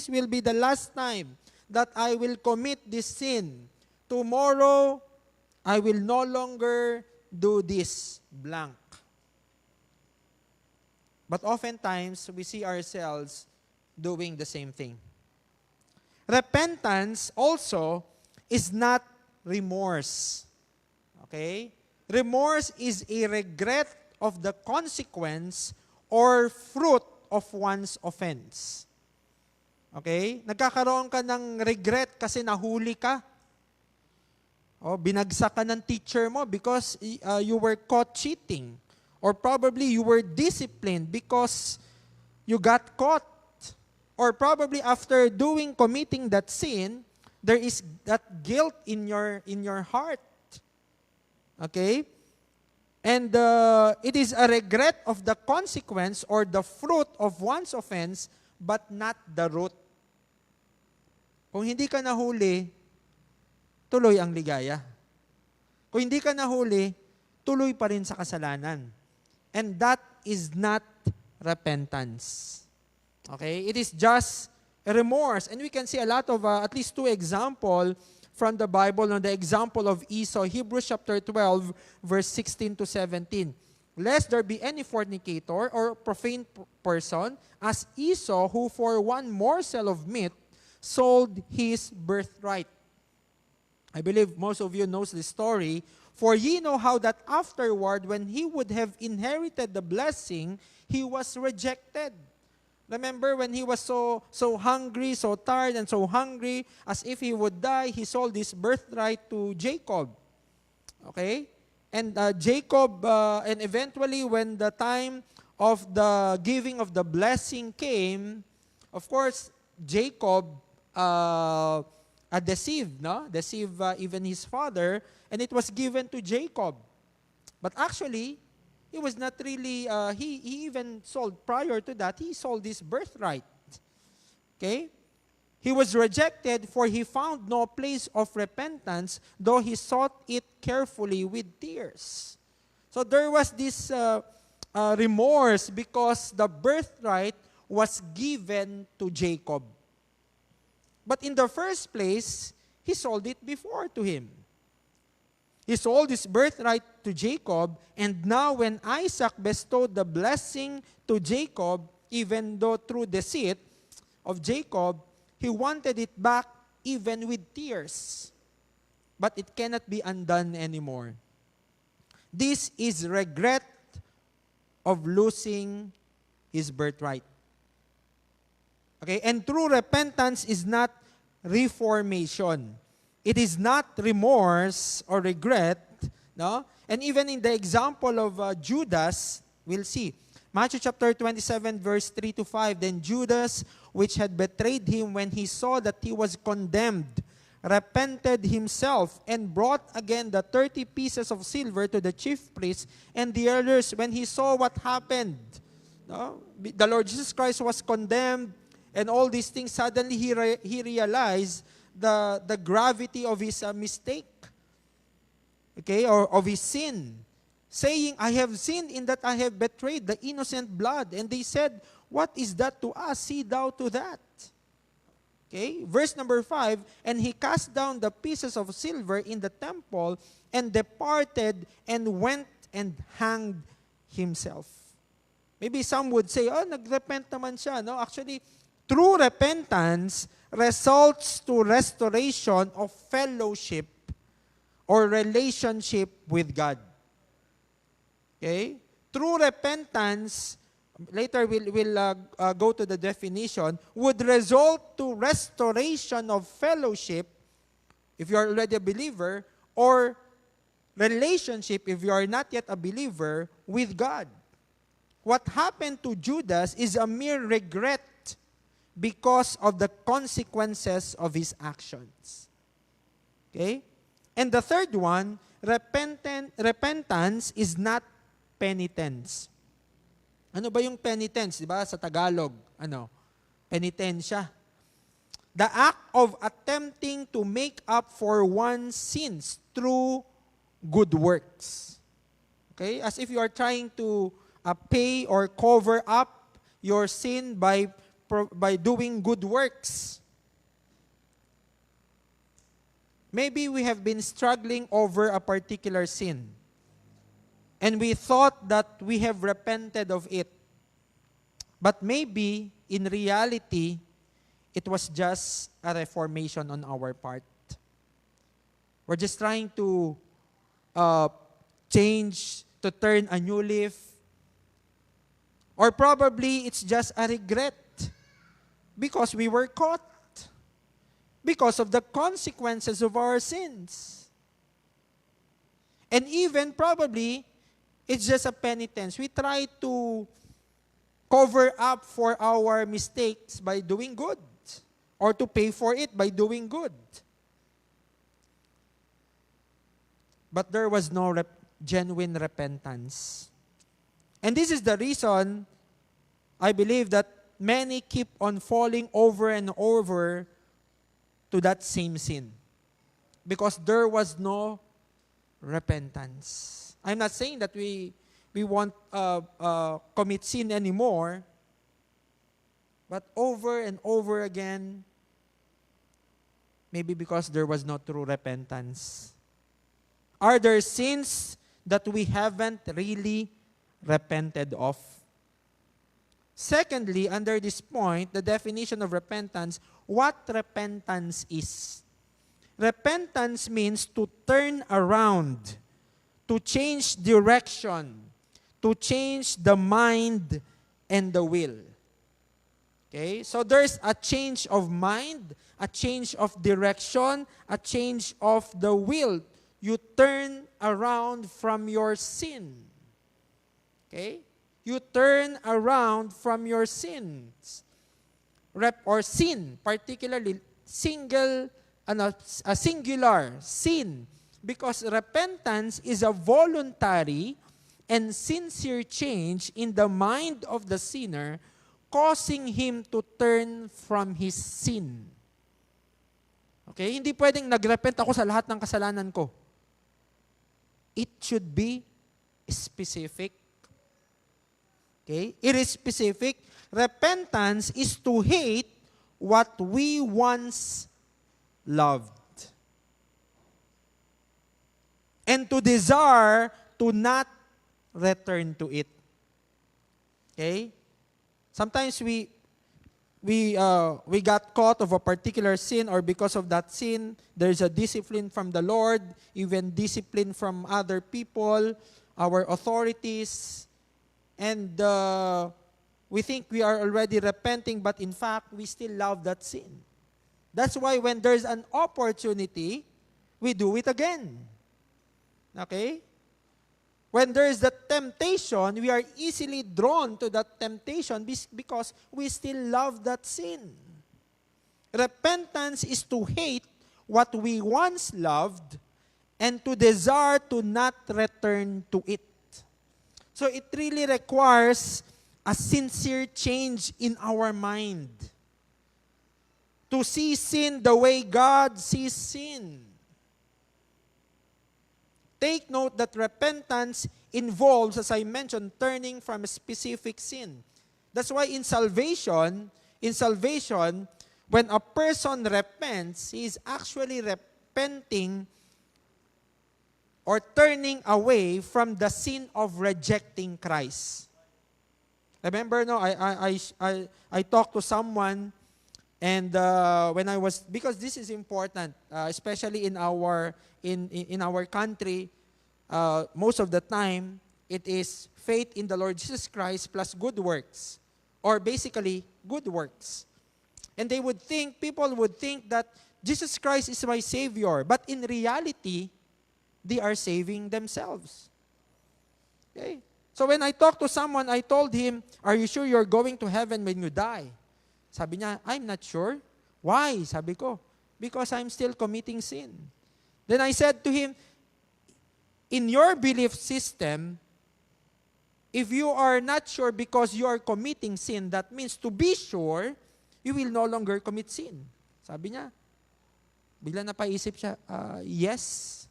will be the last time that I will commit this sin. Tomorrow, I will no longer do this blank. But oftentimes, we see ourselves doing the same thing. Repentance also is not remorse. Okay? Remorse is a regret of the consequence or fruit of one's offense. Okay? Nagkakaroon ka ng regret kasi nahuli ka. O, binagsak ka ng teacher mo because you were caught cheating. Or probably you were disciplined because you got caught. Or probably after committing that sin, there is that guilt in your heart. Okay? And it is a regret of the consequence or the fruit of one's offense, but not the root. Kung hindi ka nahuli, tuloy ang ligaya. Kung hindi ka nahuli, tuloy pa rin sa kasalanan. And that is not repentance. Okay? It is just a remorse. And we can see a lot of, at least 2 examples from the Bible on the example of Esau, Hebrews chapter 12, verse 16 to 17. Lest there be any fornicator or profane person, as Esau, who for one morsel of meat sold his birthright. I believe most of you knows the story. For ye know how that afterward, when he would have inherited the blessing, he was rejected. Remember when he was so hungry, so tired and so hungry, as if he would die, he sold his birthright to Jacob. Okay? And Jacob, and eventually when the time of the giving of the blessing came, of course, Jacob deceived even his father, and it was given to Jacob. But actually, he was not really, he even sold, prior to that, he sold his birthright. Okay? He was rejected, for he found no place of repentance, though he sought it carefully with tears. So there was this remorse because the birthright was given to Jacob. But in the first place, he sold it before to him. He sold his birthright to Jacob, and now when Isaac bestowed the blessing to Jacob, even though through deceit of Jacob, he wanted it back even with tears. But it cannot be undone anymore. This is regret of losing his birthright. Okay, and true repentance is not reformation. It is not remorse or regret No? And even in the example of Judas, we'll see. Matthew chapter 27, verse 3 to 5, then Judas, which had betrayed him when he saw that he was condemned, repented himself and brought again the 30 pieces of silver to the chief priests and the elders when he saw what happened. No? The Lord Jesus Christ was condemned and all these things. Suddenly he realized the gravity of his mistake, okay, or of his sin, saying, I have sinned in that I have betrayed the innocent blood. And they said, what is that to us? See thou to that. Okay, verse number 5, and he cast down the pieces of silver in the temple and departed and went and hanged himself. Maybe some would say, oh, nagrepent naman siya. No, actually, true repentance results to restoration of fellowship or relationship with God. Okay? True repentance, later we'll go to the definition, would result to restoration of fellowship if you are already a believer, or relationship if you are not yet a believer with God. What happened to Judas is a mere regret because of the consequences of his actions. Okay? And the third one, repentance is not penitence. Ano ba yung penitence? Di ba? Sa Tagalog, penitensya. The act of attempting to make up for one's sins through good works. Okay? As if you are trying to pay or cover up your sin by doing good works. Maybe we have been struggling over a particular sin, and we thought that we have repented of it. But maybe, in reality, it was just a reformation on our part. We're just trying to change, to turn a new leaf. Or probably it's just a regret because we were caught, because of the consequences of our sins. And even probably, it's just a penitence. We try to cover up for our mistakes by doing good, or to pay for it by doing good. But there was no genuine repentance. And this is the reason I believe that many keep on falling over and over to that same sin, because there was no repentance. I'm not saying that we won't commit sin anymore, but over and over again, maybe because there was no true repentance. Are there sins that we haven't really repented of? Secondly, under this point, the definition of repentance, what repentance is. Repentance means to turn around, to change direction, to change the mind and the will. Okay? So there's a change of mind, a change of direction, a change of the will. You turn around from your sin. Okay? You turn around from your sins. Or sin, particularly a singular sin. Because repentance is a voluntary and sincere change in the mind of the sinner, causing him to turn from his sin. Okay? Hindi pwedeng nagrepent ako sa lahat ng kasalanan ko. It should be specific. Okay? It is specific. Repentance is to hate what we once loved, and to desire to not return to it. Okay? Sometimes we got caught of a particular sin, or because of that sin, there's a discipline from the Lord, even discipline from other people, our authorities, and we think we are already repenting, but in fact, we still love that sin. That's why when there's an opportunity, we do it again. Okay? When there is that temptation, we are easily drawn to that temptation because we still love that sin. Repentance is to hate what we once loved and to desire to not return to it. So it really requires a sincere change in our mind. To see sin the way God sees sin. Take note that repentance involves, as I mentioned, turning from a specific sin. That's why in salvation, when a person repents, he is actually repenting or turning away from the sin of rejecting Christ. Remember, no, I talked to someone, and when I was, because this is important, especially in our country, most of the time it is faith in the Lord Jesus Christ plus good works, or basically good works. And people would think that Jesus Christ is my Savior, but in reality, they are saving themselves. Okay? So when I talked to someone, I told him, "Are you sure you're going to heaven when you die?" Sabi niya, "I'm not sure." "Why?" Sabi ko, "Because I'm still committing sin." Then I said to him, "In your belief system, if you are not sure because you are committing sin, that means to be sure, you will no longer commit sin." Sabi niya, bigla napaisip siya, yes.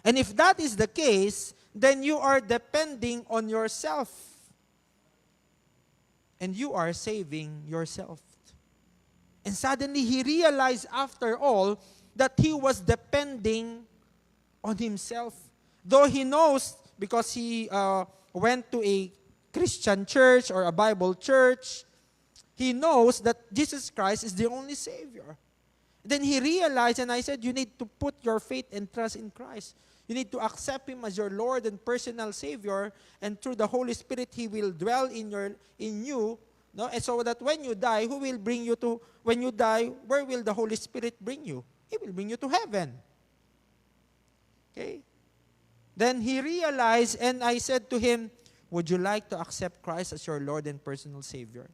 And if that is the case, then you are depending on yourself. And you are saving yourself. And suddenly he realized after all that he was depending on himself. Though he knows, because he went to a Christian church or a Bible church, he knows that Jesus Christ is the only Savior. Then he realized, and I said, you need to put your faith and trust in Christ. You need to accept Him as your Lord and personal Savior, and through the Holy Spirit, He will dwell in you. No? And so that when you die, who will bring you to, when you die, where will the Holy Spirit bring you? He will bring you to heaven. Okay? Then he realized, and I said to him, "Would you like to accept Christ as your Lord and personal Savior?"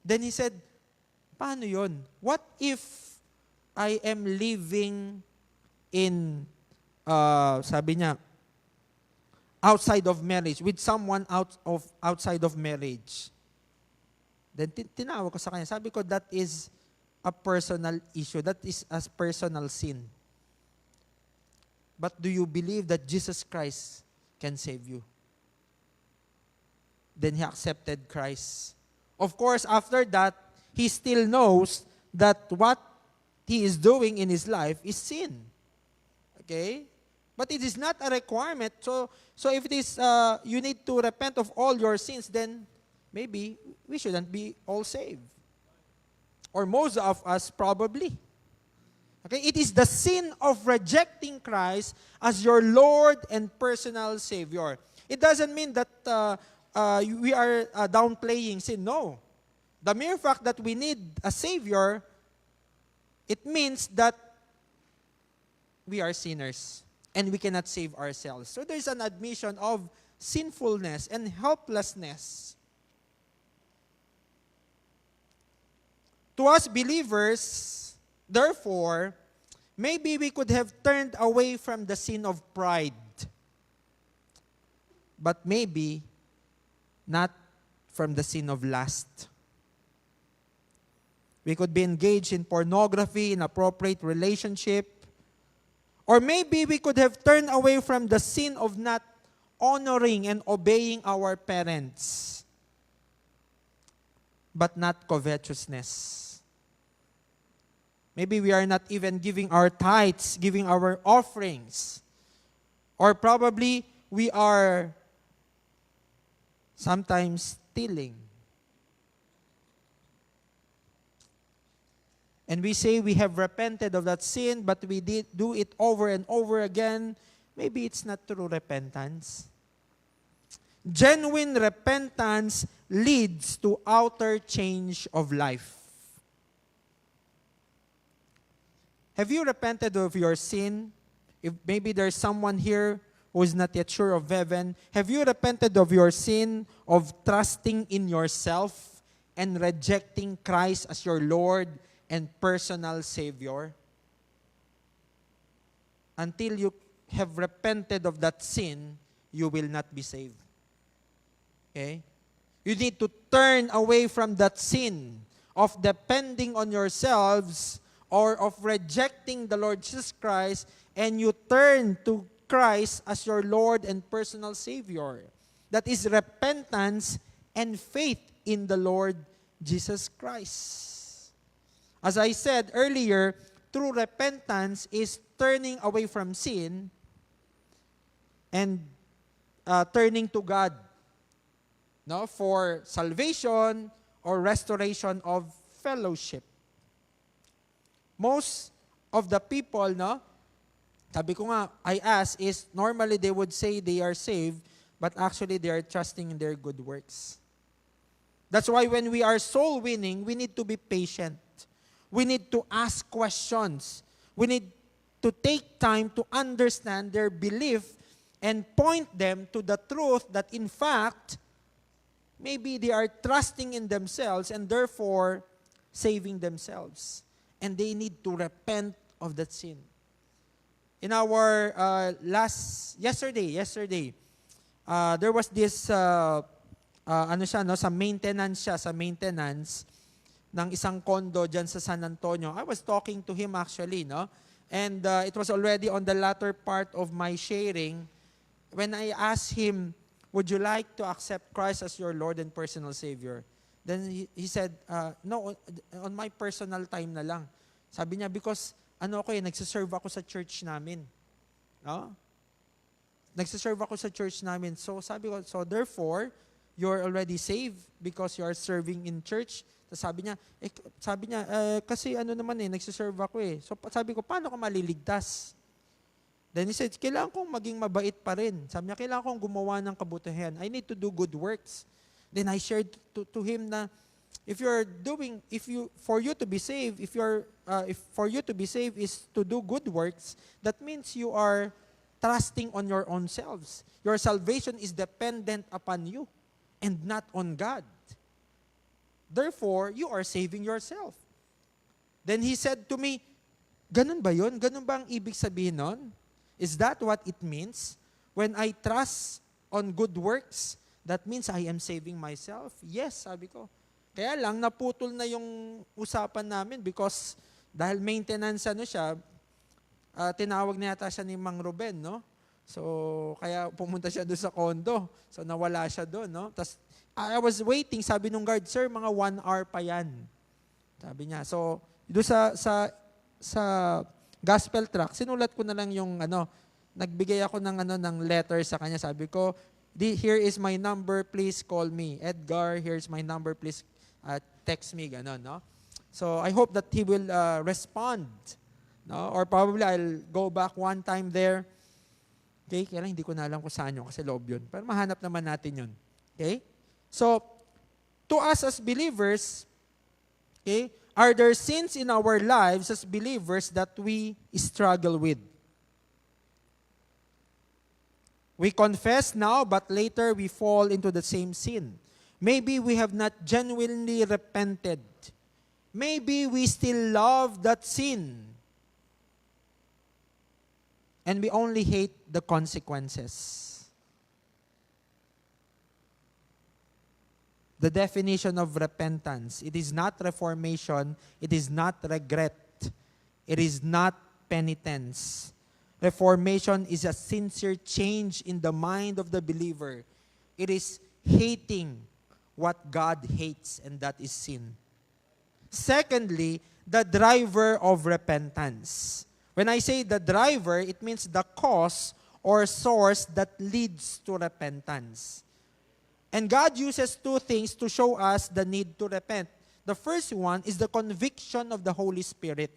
Then he said, "Paano yun? What if I am living in, sabi niya, outside of marriage, with someone outside of marriage?" Then tinawag ko sa kanya, sabi ko, that is a personal issue. That is a personal sin. But do you believe that Jesus Christ can save you? Then he accepted Christ. Of course, after that, he still knows that what he is doing in his life is sin. Okay? But it is not a requirement. So if it is, you need to repent of all your sins, then maybe we shouldn't be all saved. Or most of us probably. Okay? It is the sin of rejecting Christ as your Lord and personal Savior. It doesn't mean that we are downplaying sin. No. The mere fact that we need a Savior, it means that we are sinners and we cannot save ourselves. So there's an admission of sinfulness and helplessness. To us believers, therefore, maybe we could have turned away from the sin of pride, but maybe not from the sin of lust. We could be engaged in pornography, inappropriate relationship, or maybe we could have turned away from the sin of not honoring and obeying our parents, but not covetousness. Maybe we are not even giving our tithes, giving our offerings. Or probably we are sometimes stealing. And we say we have repented of that sin, but we do it over and over again. Maybe it's not true repentance. Genuine repentance leads to outer change of life. Have you repented of your sin if maybe there's someone here who is not yet sure of heaven, have you repented of your sin of trusting in yourself and rejecting Christ as your Lord and personal Savior? Until you have repented of that sin, you will not be saved. Okay? You need to turn away from that sin of depending on yourselves or of rejecting the Lord Jesus Christ, and you turn to Christ as your Lord and personal Savior. That is repentance and faith in the Lord Jesus Christ. As I said earlier, true repentance is turning away from sin and turning to God, no, for salvation or restoration of fellowship. Most of the people, no, sabi ko nga, I ask, is normally they would say they are saved, but actually they are trusting in their good works. That's why when we are soul winning, we need to be patient. We need to ask questions. We need to take time to understand their belief and point them to the truth that in fact, maybe they are trusting in themselves and therefore saving themselves. And they need to repent of that sin. In our yesterday, there was this, sa maintenance ng isang condo dyan sa San Antonio. I was talking to him actually, no? And it was already on the latter part of my sharing when I asked him, would you like to accept Christ as your Lord and personal Savior? Then he said, no, on my personal time na lang. Sabi niya, because nagsiserve ako sa church namin. No? Nagsiserve ako sa church namin. So sabi ko, so therefore, you're already saved because you are serving in church. Sabi niya, kasi nagsiserve ako eh. So sabi ko, paano ka maliligtas? Then he said, kailangan kong maging mabait pa rin. Sabi niya, kailangan kong gumawa ng kabutihan. I need to do good works. Then I shared to him na, for you to be saved is to do good works, that means you are trusting on your own selves. Your salvation is dependent upon you and not on God. Therefore, you are saving yourself. Then he said to me, ganun ba yun? Ganun ba ang ibig sabihin nun? Is that what it means? When I trust on good works, that means I am saving myself? Yes, sabi ko. Kaya lang, naputol na yung usapan namin because dahil maintenance siya, tinawag na yata siya ni Mang Ruben, no? So, kaya pumunta siya doon sa condo. So, nawala siya doon, no? Tapos, I was waiting, sabi nung guard, sir, mga 1 hour pa yan. Sabi niya. So, doon sa gospel tract, sinulat ko na lang yung nagbigay ako ng letter sa kanya. Sabi ko, here is my number, please call me. Edgar, here's my number, please text me, gano'n, no? So, I hope that he will respond, no? Or probably I'll go back one time there. Okay? Kaya lang hindi ko na alam kung saan yun, kasi loob yun. Pero mahanap naman natin yun. Okay? So, to us as believers, okay, are there sins in our lives as believers that we struggle with? We confess now, but later we fall into the same sin. Maybe we have not genuinely repented. Maybe we still love that sin. And we only hate the consequences. The definition of repentance, it is not reformation, it is not regret, it is not penitence. Reformation is a sincere change in the mind of the believer. It is hating what God hates, and that is sin. Secondly, the driver of repentance. When I say the driver, it means the cause or source that leads to repentance. And God uses two things to show us the need to repent. The first one is the conviction of the Holy Spirit.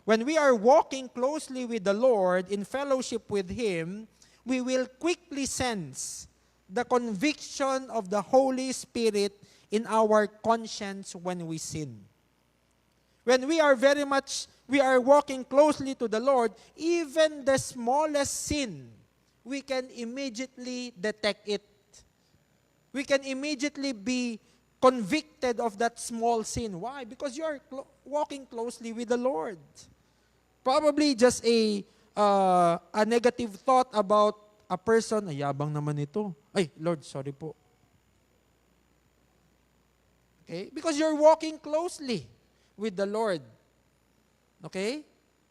When we are walking closely with the Lord in fellowship with Him, we will quickly sense the conviction of the Holy Spirit in our conscience when we sin. When we are walking closely to the Lord, even the smallest sin, we can immediately detect it. We can immediately be convicted of that small sin. Why? Because you are walking closely with the Lord. Probably just a negative thought about a person, ay, yabang naman ito. Ay, Lord, sorry po. Okay? Because you're walking closely with the Lord. Okay?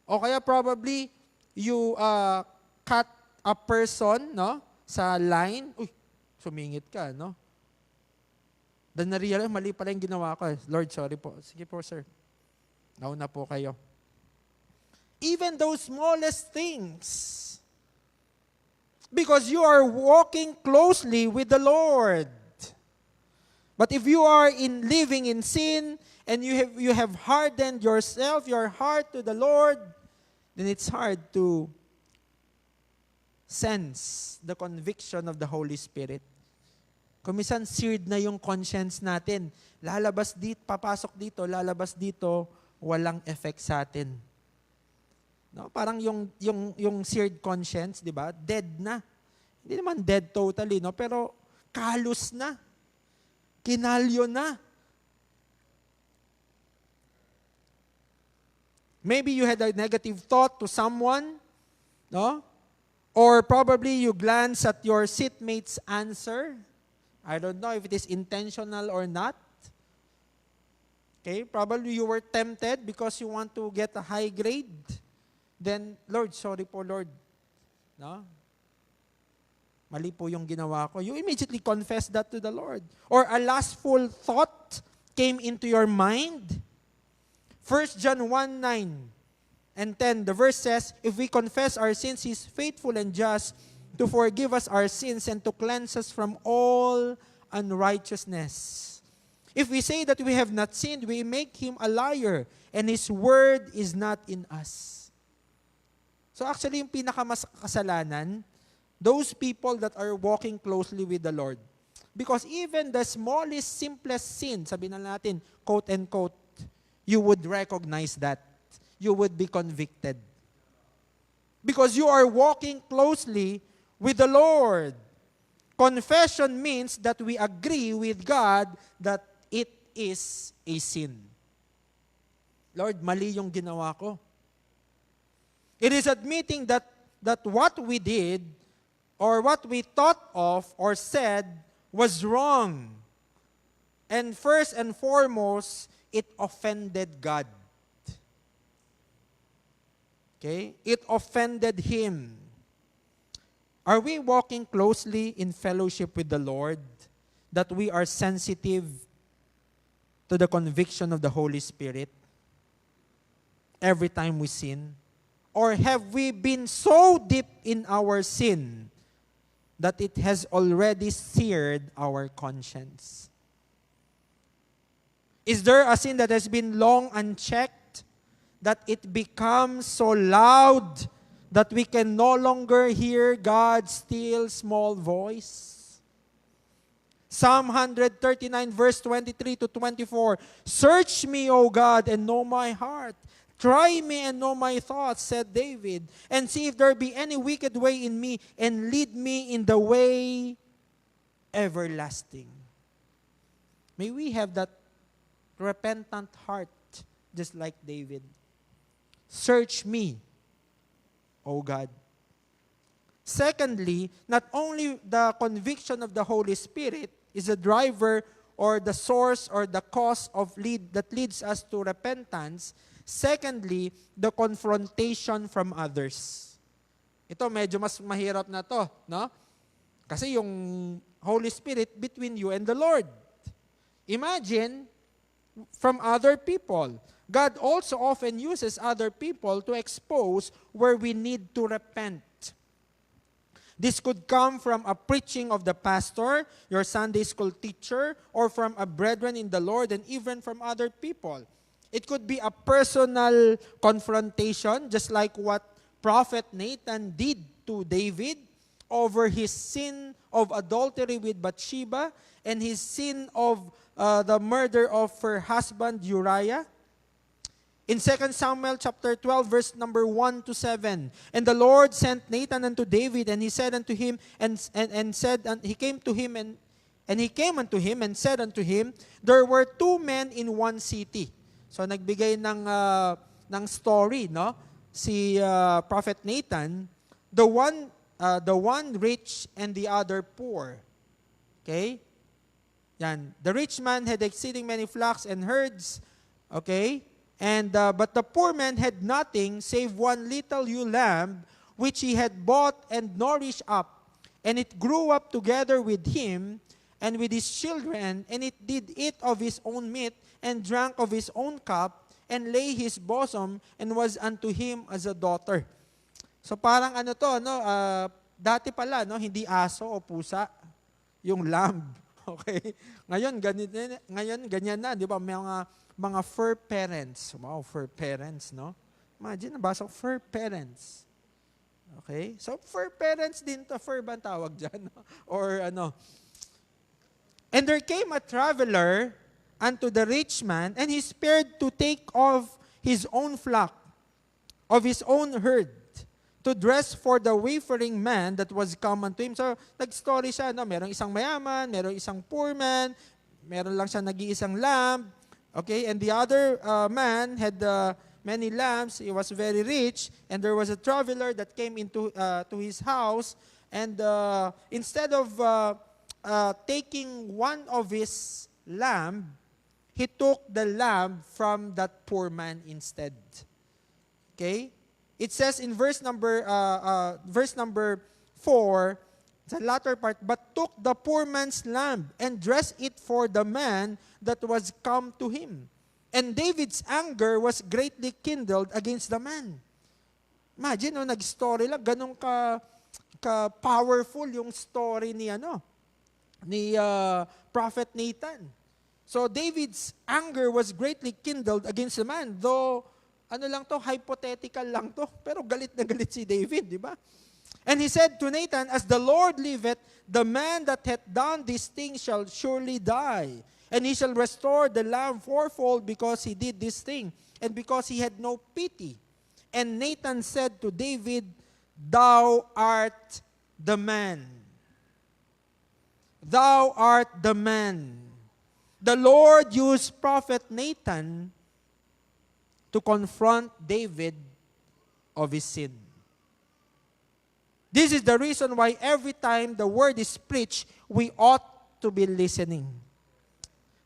O kaya probably you cut a person, no, sa line. Uy, sumingit ka, no? Then na-realize, mali pala yung ginawa ko. Lord, sorry po. Sige po, sir. Nauna po kayo. Even those smallest things. Because you are walking closely with the Lord. But if you are living in sin, and you have hardened yourself, your heart to the Lord, then it's hard to sense the conviction of the Holy Spirit. Kung minsan seared na yung conscience natin, lalabas dito, papasok dito, lalabas dito, walang effect sa atin. No, parang yung seared conscience, 'di ba? Dead na. Hindi naman dead totally, no, pero kalos na. Kinalyo na. Maybe you had a negative thought to someone, no? Or probably you glance at your seatmate's answer. I don't know if it is intentional or not. Okay, probably you were tempted because you want to get a high grade. Then, Lord, sorry po, Lord. No? Mali po yung ginawa ko. You immediately confess that to the Lord. Or a lustful thought came into your mind. 1 John 1:9-10, the verse says, if we confess our sins, He is faithful and just to forgive us our sins and to cleanse us from all unrighteousness. If we say that we have not sinned, we make Him a liar, and His word is not in us. So actually, yung pinakamasakasalanan, those people that are walking closely with the Lord. Because even the smallest, simplest sin, sabi na natin, quote and quote, you would recognize that. You would be convicted. Because you are walking closely with the Lord. Confession means that we agree with God that it is a sin. Lord, mali yung ginawa ko. It is admitting that what we did or what we thought of or said was wrong. And first and foremost, it offended God. Okay? It offended Him. Are we walking closely in fellowship with the Lord, that we are sensitive to the conviction of the Holy Spirit every time we sin? Or have we been so deep in our sin that it has already seared our conscience? Is there a sin that has been long unchecked, that it becomes so loud that we can no longer hear God's still small voice? Psalm 139 verse 23-24, search me, O God, and know my heart. Try me and know my thoughts, said David, and see if there be any wicked way in me, and lead me in the way everlasting. May we have that repentant heart, just like David. Search me, O God. Secondly, not only the conviction of the Holy Spirit is a driver or the source or the cause that leads us to repentance. Secondly, the confrontation from others. Ito medyo mas mahirap na to, no? Kasi yung Holy Spirit between you and the Lord. Imagine from other people. God also often uses other people to expose where we need to repent. This could come from a preaching of the pastor, your Sunday school teacher, or from a brethren in the Lord, and even from other people. It could be a personal confrontation, just like what Prophet Nathan did to David over his sin of adultery with Bathsheba and his sin of the murder of her husband Uriah. In 2 Samuel chapter 12, verse number 1 to 7. And the Lord sent Nathan unto David, and he said unto him, he came unto him and said unto him, there were two men in one city. So nagbigay ng story, no? Si Prophet Nathan, the one rich and the other poor. Okay? Yan. The rich man had exceeding many flocks and herds. Okay? And but the poor man had nothing save one little ewe lamb, which he had bought and nourished up. And it grew up together with him and with his children, and it did eat of his own meat, and drank of his own cup, and lay his bosom, and was unto him as a daughter. So parang ano to, no? Dati pala, no? Hindi aso o pusa, yung lamb. Okay? Ngayon, ganyan na, di ba? Mga fur parents. Wow, fur parents, no? Imagine, nabasa ko, fur parents. Okay? So, fur parents din to. Fur ba ang tawag dyan? Or ano? And there came a traveler unto the rich man, and he spared to take of his own flock, of his own herd, to dress for the wayfaring man that was come unto him. So, nag-story siya, no? Merong isang mayaman, merong isang poor man, meron lang siya nag-iisang lamb. Okay, and the other man had many lambs. He was very rich, and there was a traveler that came into to his house, and instead of taking one of his lamb, he took the lamb from that poor man instead. Okay, it says in verse number 4. The latter part, but took the poor man's lamb and dressed it for the man that was come to him. And David's anger was greatly kindled against the man. Imagine, no, nag-story lang, ganun ka-powerful yung story ni Prophet Nathan. So David's anger was greatly kindled against the man. Though, hypothetical lang to, pero galit na galit si David, di ba? And he said to Nathan, as the Lord liveth, the man that hath done these things shall surely die. And he shall restore the lamb fourfold because he did this thing, and because he had no pity. And Nathan said to David, thou art the man. Thou art the man. The Lord used prophet Nathan to confront David of his sin. This is the reason why every time the word is preached, we ought to be listening.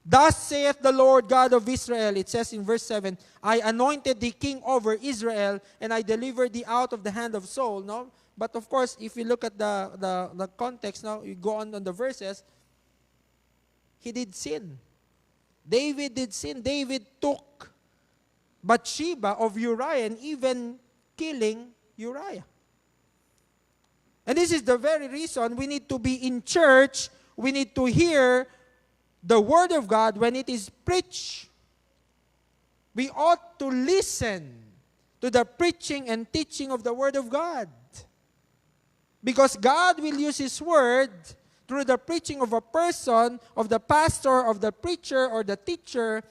Thus saith the Lord God of Israel, it says in verse 7, I anointed thee king over Israel, and I delivered thee out of the hand of Saul. No? But of course, if you look at the context, now you go on the verses, he did sin. David did sin. David took Bathsheba of Uriah and even killing Uriah. And this is the very reason we need to be in church. We need to hear the Word of God when it is preached. We ought to listen to the preaching and teaching of the Word of God. Because God will use His Word through the preaching of a person, of the pastor, of the preacher, or the teacher,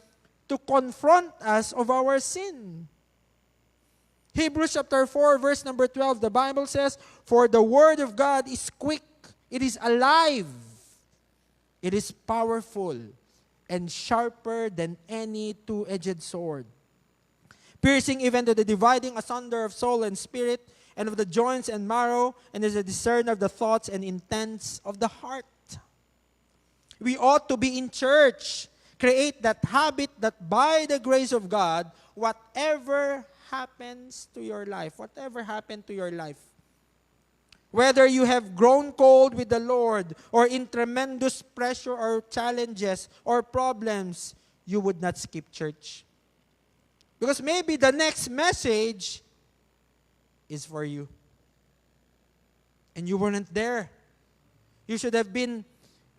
to confront us of our sin. Hebrews chapter 4, verse number 12, the Bible says, for the word of God is quick, it is alive, it is powerful, and sharper than any two-edged sword, piercing even to the dividing asunder of soul and spirit, and of the joints and marrow, and is a discerner of the thoughts and intents of the heart. We ought to be in church. Create that habit that by the grace of God, whatever happens to your life, whatever happened to your life, whether you have grown cold with the Lord or in tremendous pressure or challenges or problems, you would not skip church. Because maybe the next message is for you. And you weren't there. You should have been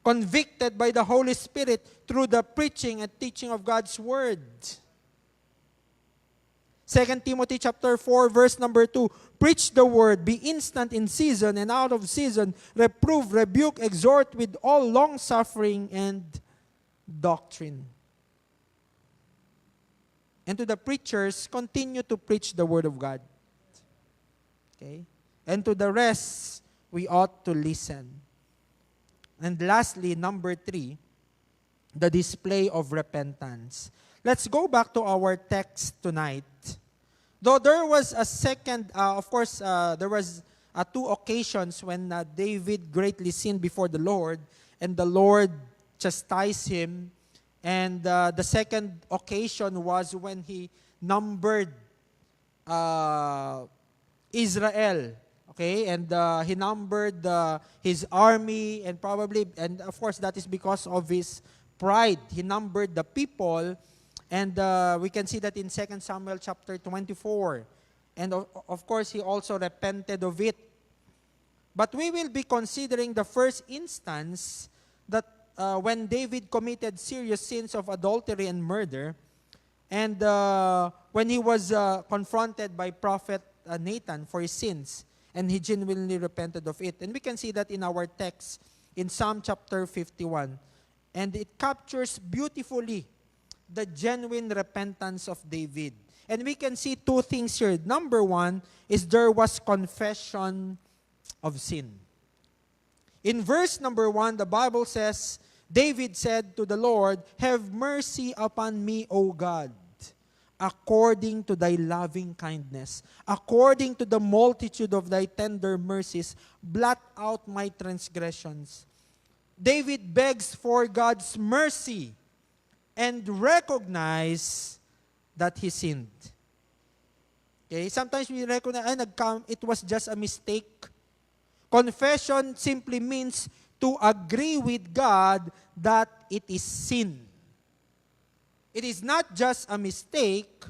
convicted by the Holy Spirit through the preaching and teaching of God's Word. 2 Timothy chapter 4, verse number 2, preach the word, be instant in season and out of season, reprove, rebuke, exhort with all long-suffering and doctrine. and to the preachers, continue to preach the Word of God. Okay? And to the rest, we ought to listen. And lastly, number 3, the display of repentance. Let's go back to our text tonight. Though there was a second, there was 2 occasions when David greatly sinned before the Lord, and the Lord chastised him. And the second occasion was when he numbered Israel. Okay, and he numbered his army, and of course that is because of his pride. He numbered the people, and we can see that in 2 Samuel chapter 24. And of course, he also repented of it. But we will be considering the first instance that when David committed serious sins of adultery and murder, and when he was confronted by prophet Nathan for his sins, and he genuinely repented of it. And we can see that in our text in Psalm chapter 51. And it captures beautifully the genuine repentance of David. And we can see 2 things here. Number 1 is there was confession of sin. In verse number 1, the Bible says, David said to the Lord, "Have mercy upon me, O God, according to thy loving kindness, according to the multitude of thy tender mercies, blot out my transgressions." David begs for God's mercy and recognize that he sinned. Okay, sometimes we recognize, it was just a mistake. Confession simply means to agree with God that it is sin. It is not just a mistake,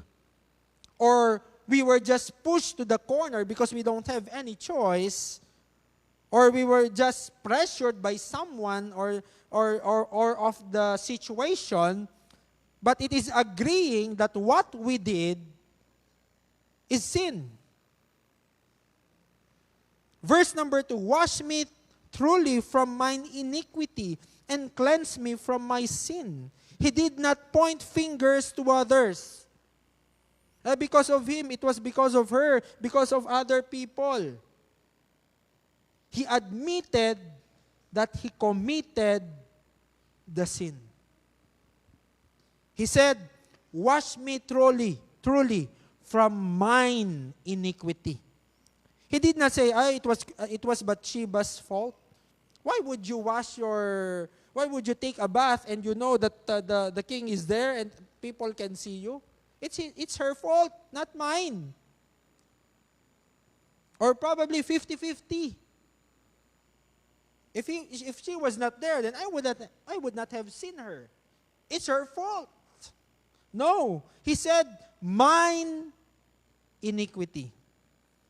or we were just pushed to the corner because we don't have any choice, or we were just pressured by someone or of the situation, but it is agreeing that what we did is sin. Verse number 2, "Wash me truly from mine iniquity and cleanse me from my sin." He did not point fingers to others. Because of him, it was because of her, because of other people. He admitted that he committed the sin. He said, "Wash me truly from mine iniquity." He did not say, it was Bathsheba's fault. Why would you take a bath and you know that the king is there and people can see you? It's her fault, not mine. Or probably 50-50. If she was not there, then I would not have seen her. It's her fault. No. He said, "Mine iniquity."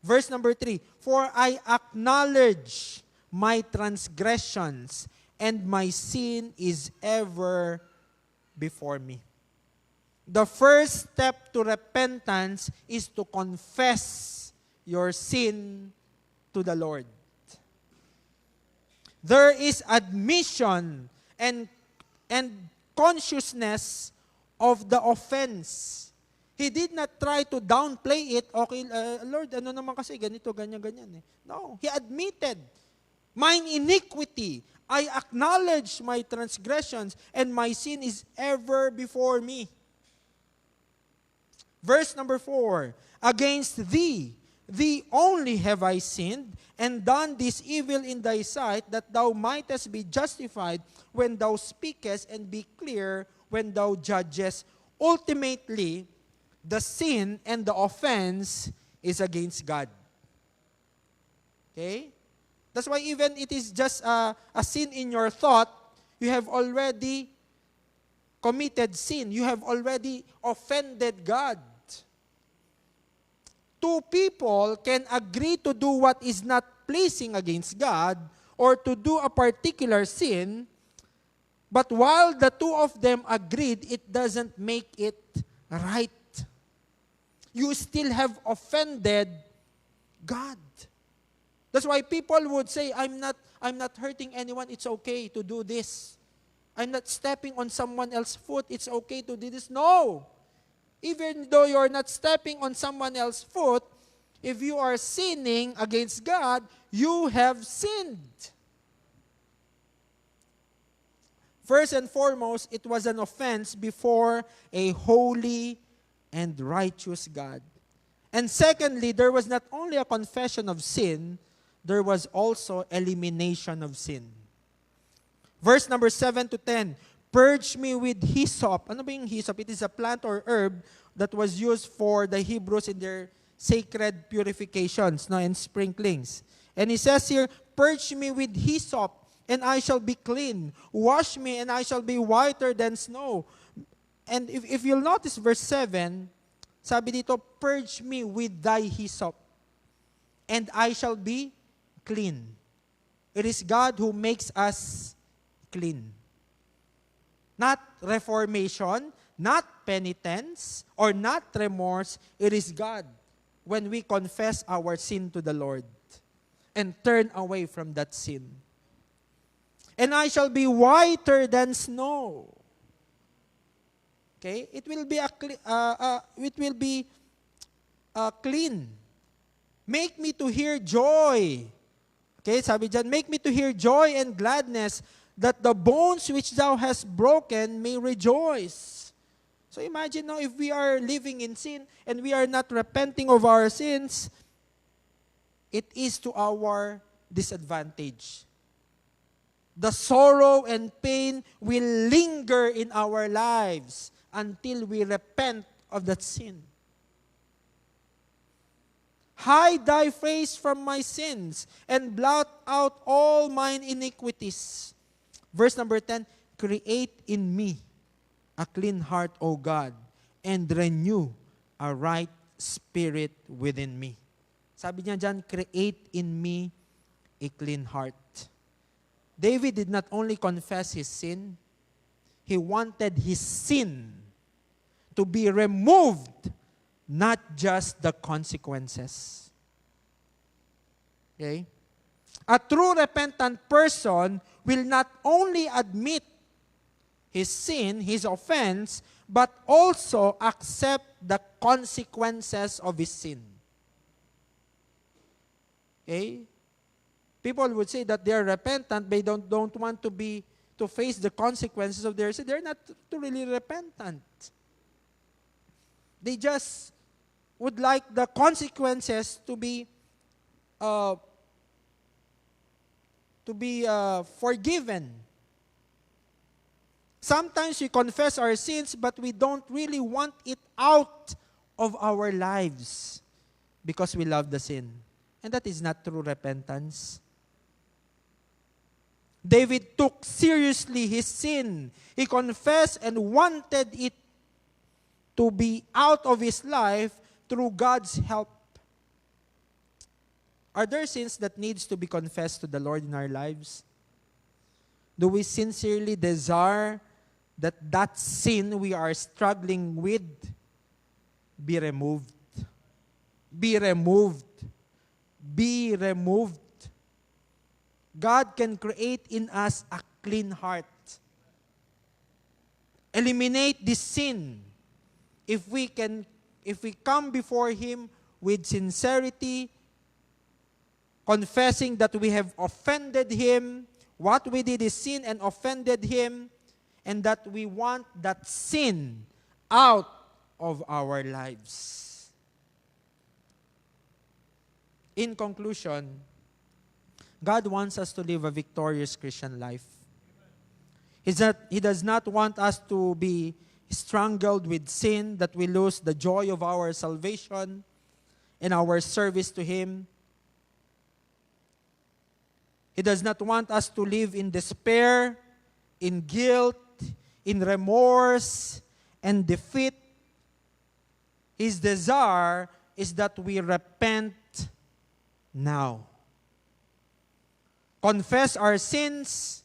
Verse number 3, "For I acknowledge my transgressions, and my sin is ever before me." The first step to repentance is to confess your sin to the Lord. There is admission and consciousness of the offense. He did not try to downplay it. Okay, Lord, ano naman kasi, ganito, ganyan. No, he admitted, "Mine iniquity, I acknowledge my transgressions, and my sin is ever before me." Verse number 4, "Against thee only have I sinned, and done this evil in thy sight, that thou mightest be justified when thou speakest, and be clear when thou judgest." Ultimately, the sin and the offense is against God. Okay? That's why even it is just a sin in your thought, you have already committed sin. You have already offended God. 2 people can agree to do what is not pleasing against God, or to do a particular sin, but while the 2 of them agreed, it doesn't make it right. You still have offended God. That's why people would say, I'm not hurting anyone, it's okay to do this. I'm not stepping on someone else's foot, it's okay to do this. No! Even though you're not stepping on someone else's foot, if you are sinning against God, you have sinned. First and foremost, it was an offense before a holy and righteous God. And secondly, there was not only a confession of sin, there was also elimination of sin. Verse number 7 to 10, purge me with hyssop. Ano ba yung hyssop? It is a plant or herb that was used for the Hebrews in their sacred purifications and sprinklings. And he says here, purge me with hyssop, and I shall be clean. Wash me, and I shall be whiter than snow. And if you'll notice verse 7, sabi dito, purge me with thy hyssop, and I shall be clean. It is God who makes us clean. Not reformation, not penitence, or not remorse. It is God when we confess our sin to the Lord and turn away from that sin. And I shall be whiter than snow. Okay? It will be clean. Make me to hear joy. Okay, sabi dyan, make me to hear joy and gladness, that the bones which thou hast broken may rejoice. So imagine now, if we are living in sin and we are not repenting of our sins, it is to our disadvantage. The sorrow and pain will linger in our lives until we repent of that sin. Hide thy face from my sins and blot out all mine iniquities. Verse number 10, create in me a clean heart, O God, and renew a right spirit within me. Sabi niya dyan, create in me a clean heart. David did not only confess his sin, he wanted his sin to be removed, not just the consequences. Okay? A true repentant person will not only admit his sin, his offense, but also accept the consequences of his sin. Okay? People would say that they are repentant, they don't want to face the consequences of their sin. They're not really repentant. They just would like the consequences to be forgiven. Sometimes we confess our sins, but we don't really want it out of our lives because we love the sin. And that is not true repentance. David took seriously his sin. He confessed and wanted it to be out of his life through God's help. Are there sins that needs to be confessed to the Lord in our lives? Do we sincerely desire that sin we are struggling with be removed? Be removed. Be removed. God can create in us a clean heart. Eliminate this sin. If we come before Him with sincerity, confessing that we have offended Him, what we did is sin and offended Him, and that we want that sin out of our lives. In conclusion, God wants us to live a victorious Christian life. He does not want us to be strangled with sin, that we lose the joy of our salvation and our service to Him. He does not want us to live in despair, in guilt, in remorse, and defeat. His desire is that we repent now. Confess our sins,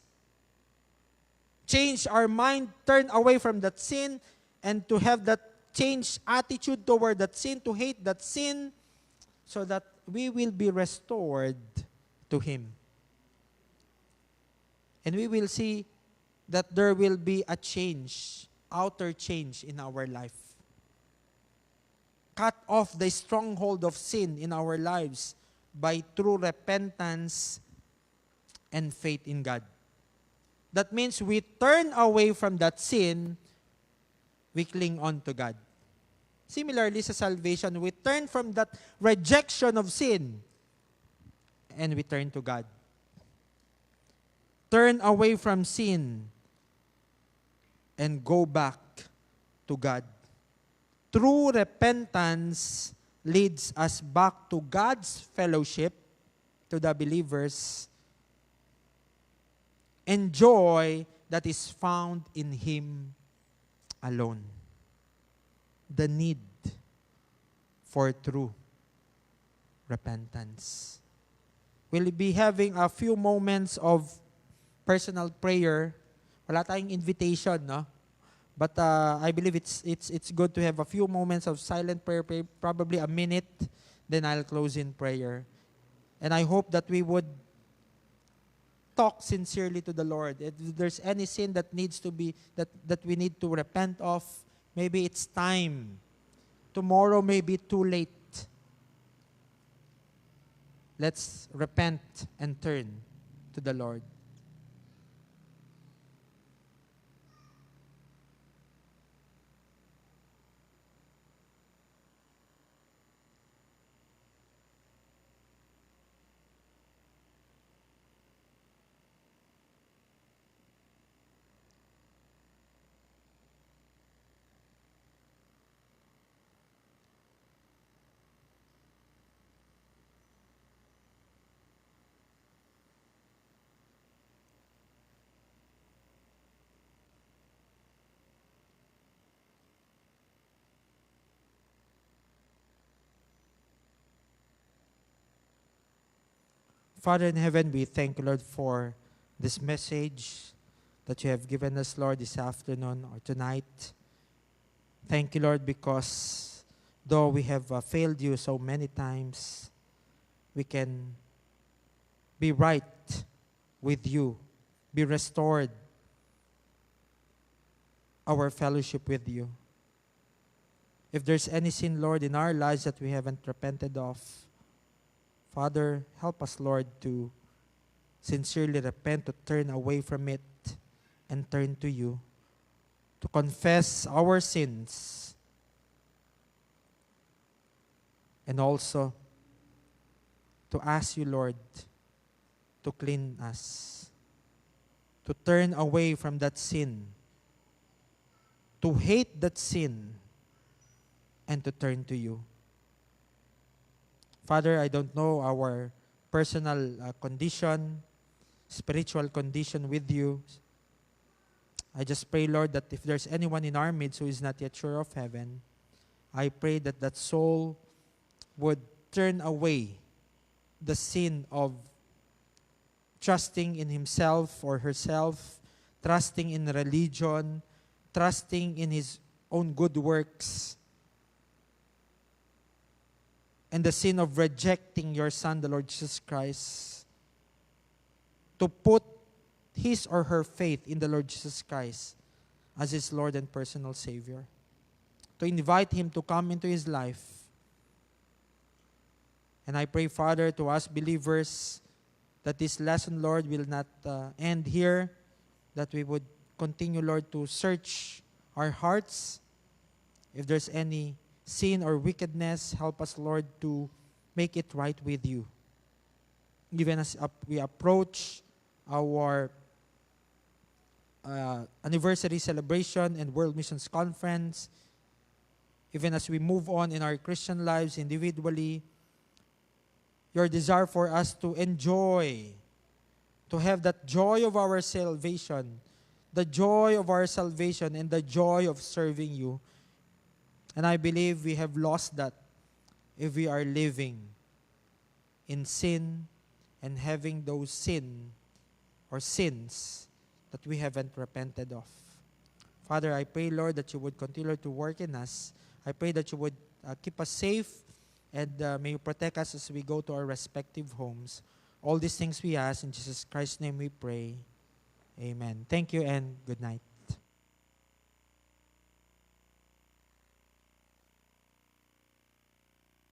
change our mind, turn away from that sin, and to have that changed attitude toward that sin, to hate that sin, so that we will be restored to Him. And we will see that there will be a change, outer change in our life. cut off the stronghold of sin in our lives by true repentance and faith in God. That means we turn away from that sin, we cling on to God. Similarly sa salvation, we turn from that rejection of sin and we turn to God. Turn away from sin and go back to God. True repentance leads us back to God's fellowship, to the believers, and joy that is found in Him alone. The need for true repentance. We'll be having a few moments of personal prayer. Wala tayong invitation, no? But I believe it's good to have a few moments of silent prayer, probably a minute, then I'll close in prayer. And I hope that we would talk sincerely to the Lord. If there's any sin that needs to be, that we need to repent of, maybe it's time. Tomorrow may be too late. Let's repent and turn to the Lord. Father in heaven, we thank you, Lord, for this message that you have given us, Lord, this afternoon or tonight. Thank you, Lord, because though we have failed you so many times, we can be right with you, be restored our fellowship with you. If there's any sin, Lord, in our lives that we haven't repented of, Father, help us, Lord, to sincerely repent, to turn away from it and turn to you, to confess our sins, and also to ask you, Lord, to clean us, to turn away from that sin, to hate that sin, and to turn to you. Father, I don't know our personal condition, spiritual condition with you. I just pray, Lord, that if there's anyone in our midst who is not yet sure of heaven, I pray that that soul would turn away the sin of trusting in himself or herself, trusting in religion, trusting in his own good works, and the sin of rejecting your Son, the Lord Jesus Christ, to put his or her faith in the Lord Jesus Christ as his Lord and personal Savior, to invite him to come into his life. And I pray, Father, to us believers, that this lesson, Lord, will not end here, that we would continue, Lord, to search our hearts. If there's any sin or wickedness, help us, Lord, to make it right with you. Even as we approach our anniversary celebration and World Missions Conference, even as we move on in our Christian lives individually, your desire for us to enjoy, to have that joy of our salvation, the joy of our salvation and the joy of serving you. And I believe we have lost that if we are living in sin and having those sin or sins that we haven't repented of. Father, I pray, Lord, that you would continue to work in us. I pray that you would keep us safe and may you protect us as we go to our respective homes. All these things we ask in Jesus Christ's name we pray. Amen. Thank you and good night.